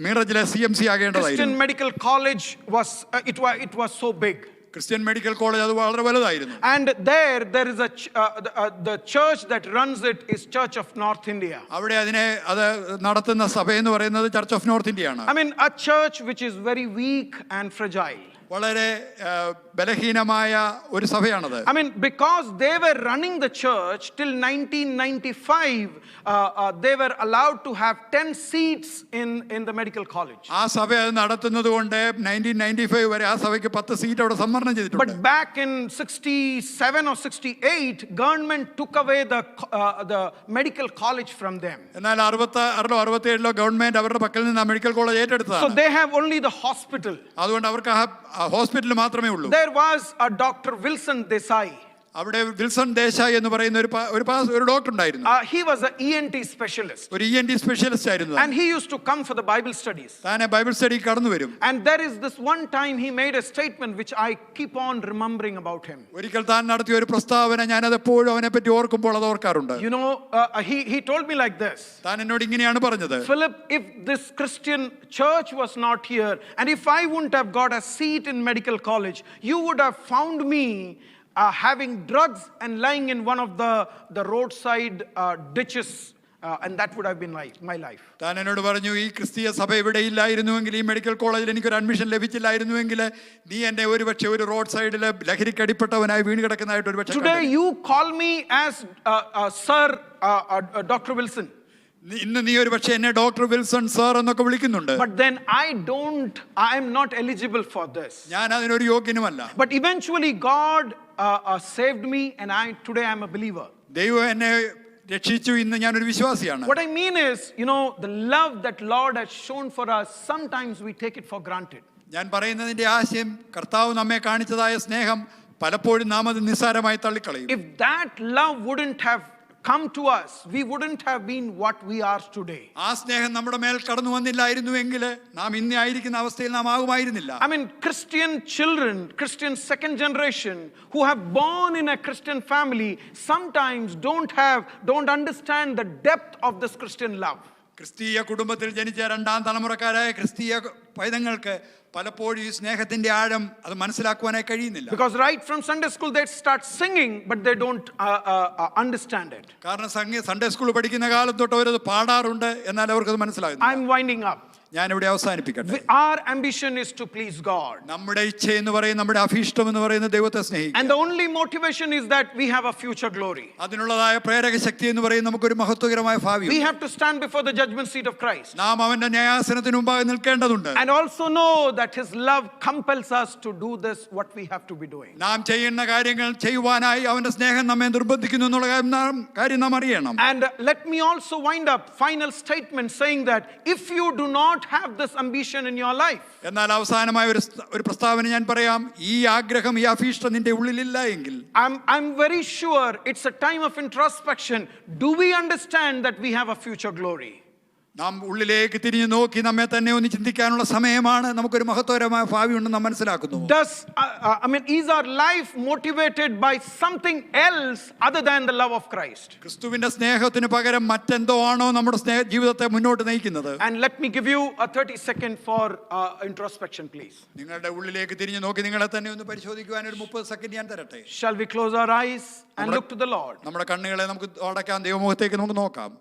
മീറജിലെ CMC ആകേണ്ടതായിരുന്നു. Christian Medical College was it was so big. Christian medical college അത് വളരെ വലുതായിരുന്നു. And there is the church that runs it is Church of North India. അവിടെ അത് നടത്തുന്ന സഭ എന്ന് പറയുന്നത് ചർച്ച് ഓഫ് നോർത്ത് ഇന്ത്യ ആണ്. I mean, a church which is very weak and fragile. വളരെ ബലഹീനമായ ഒരു സഭയാണത്. I mean, because they were running the church till 1995, they were allowed to have 10 seats in the medical college. ആ സഭ അത് നടത്തുന്നത് കൊണ്ട് 1995 വരെ ആ സഭയ്ക്ക് 10 സീറ്റ് അവിടെ സംവരണം ചെയ്തിട്ടുണ്ട്. But back in 67 or 68, government took away the medical college from them. എന്നാൽ 66 67 ഗവൺമെന്റ് അവരുടെ പക്കൽ നിന്ന് മെഡിക്കൽ കോളേജ് ഏറ്റെടുത്തതാണ്. So they have only the hospital. അതുകൊണ്ട് അവർക്ക് ഹോസ്പിറ്റൽ മാത്രമേ ഉള്ളൂ. There was a Dr. Wilson Desai. അവിടെ വിൽസൺ ദേശായി എന്ന് പറയുന്ന ഒരു ഡോക്ടർ ഉണ്ടായിരുന്നു. He was an ENT specialist. ഒരു ENT സ്പെഷ്യലിസ്റ്റ് ആയിരുന്നു. And he used to come for the Bible studies. Thane Bible study കടന്നു വരും. And there is this one time he made a statement which I keep on remembering about him. ഒരിക്കൽ താൻ നടത്തിയ ഒരു പ്രസ്താവന ഞാൻ അത് എപ്പോഴും അവനെ പറ്റി ഓർക്കുമ്പോൾ അത് ഓർക്കാറുണ്ട്. You know, he told me like this. താൻ എന്നോട് ഇങ്ങനെയാണ് പറഞ്ഞത്, Philip, if this Christian church was not here and if I wouldn't have got a seat in medical college, you would have found me having drugs and lying in one of the roadside ditches, and that would have been my life. താൻ എന്നോട് പറഞ്ഞു, ഈ ക്രിസ്തീയ സഭ ഇവിടെ ഇല്ലായിരുന്നുവെങ്കിൽ, ഈ medical കോളേജിൽ എനിക്കൊരു അഡ്മിഷൻ ലഭിച്ചില്ലായിരുന്നുവെങ്കിൽ, നീ എന്നെ ഒരുപക്ഷെ ഒരു റോഡ് സൈഡിൽ ലഹരിക്കടിപ്പെട്ടവനായി വീണ് കിടക്കുന്നതായിട്ട് ഒരുപക്ഷെ. Today you call me as Sir Dr. Wilson. ഇന്ന് നീ ഒരു പക്ഷേ എന്നെ ഡോക്ടർ വിൽസൺ സാർ എന്നൊക്കെ വിളിക്കുന്നുണ്ട്. But then I am not eligible for this. ഞാൻ അതിനൊരു യോഗ്യനുമല്ല. But eventually God saved me, and today I am a believer. ദൈവം എന്നെ രക്ഷിച്ചു. ഇന്ന് ഞാനൊരു വിശ്വാസിയാണ്. What I mean is, the love that Lord has shown for us, sometimes we take it for granted. ഞാൻ പറയുന്നതിന്റെ ആശയം, കർത്താവ് നമ്മെ കാണിച്ചതായ സ്നേഹം പലപ്പോഴും നാം അത് നിസ്സാരമായി തള്ളിക്കളയും. If that love wouldn't have come to us, we wouldn't have been what we are today. ആ സ്നേഹം നമ്മുടെ മേൽ കടന്നു വന്നില്ലായിരുന്നുവെങ്കിൽ നാം ഇന്ന് ആയിരിക്കുന്ന അവസ്ഥയിൽ നാം ആകുമായിരുന്നില്ല. I mean, Christian children, Christian second generation who have born in a Christian family sometimes don't understand the depth of this Christian love. ക്രിസ്തീയ കുടുംബത്തിൽ ജനിച്ച രണ്ടാം തലമുറക്കാരായ ക്രിസ്തീയ പൈതങ്ങൾക്ക് പലപ്പോഴും ഈ സ്നേഹത്തിന്റെ ആഴം അത് മനസ്സിലാക്കുവാനായി കഴിയുന്നില്ല. Because right from Sunday school they start singing, but they don't understand it. കാരണം സൺഡേ സ്കൂൾ പഠിക്കുന്ന കാലം തൊട്ട് അവരത് പാടാറുണ്ട്, എന്നാൽ അവർക്കത് മനസ്സിലാകുന്നില്ല. I'm winding up. ഞാൻ ഇവിടെ അവസാനിപ്പിക്കട്ടെ. Our ambition is to please God. നമ്മുടെ ഇച്ഛ എന്ന് പറയുന്നത്, നമ്മുടെ അഭീഷ്ടം എന്ന് പറയുന്നത് ദൈവത്തെ സ്നേഹിക്കുക. And the only motivation is that we have a future glory. അതിനുള്ളതായ പ്രേരക ശക്തി എന്ന് പറയുന്നത് നമുക്കൊരു മഹത്വകരമായ ഭാവി. We have to stand before the judgment seat of Christ. നാം അവന്റെ ന്യായാസനത്തിന് മുമ്പാകെ നിൽക്കേണ്ടതുണ്ട്. And also know that his love compels us to do this what we have to be doing. നാം ചെയ്യുന്ന കാര്യങ്ങൾ ചെയ്യുവാനായി അവന്റെ സ്നേഹം നമ്മെ നിർബന്ധിക്കുന്നു എന്നുള്ള കാര്യം നാം അറിയണം. And let me also wind up final statement saying that if you do not have this ambition in your life, എന്നാൽ അവസാനമായ ഒരു പ്രസ്താവന ഞാൻ പറയാം. ഈ ആഗ്രഹം, ഈ അഭീഷ്ടം നിന്റെ ഉള്ളിലില്ല എങ്കിൽ, I'm very sure it's a time of introspection. Do we understand that we have a future glory? നാം ഉള്ളിലേക്ക് തിരിഞ്ഞു നോക്കി നമ്മെ തന്നെ ഒന്ന് ചിന്തിക്കാനുള്ള സമയമാണ്. നമുക്കൊരു മഹത്വകരമായ ഭാവി ഉണ്ടെന്ന് നാം മനസ്സിലാക്കുന്നു. Is our life motivated by something else other than the love of Christ? ക്രിസ്തുവിന്റെ സ്നേഹത്തിന് പകരം മറ്റെന്തോ ആണോ നമ്മുടെ ജീവിതത്തെ മുന്നോട്ട് നയിക്കുന്നത്? And let me give you a 30-second for introspection, please. നിങ്ങളുടെ ഉള്ളിലേക്ക് തിരിഞ്ഞു നോക്കി നിങ്ങളെ തന്നെ ഒന്ന് പരിശോധിക്കുവാൻ ഒരു 30 സെക്കൻഡ് ഞാൻ തരട്ടെ. Shall we close our eyes and look to the Lord? നമ്മുടെ കണ്ണുകളെ നമുക്ക് അടയ്ക്കാം, ദൈവമുഖത്തേക്ക് നമുക്ക് നോക്കാം.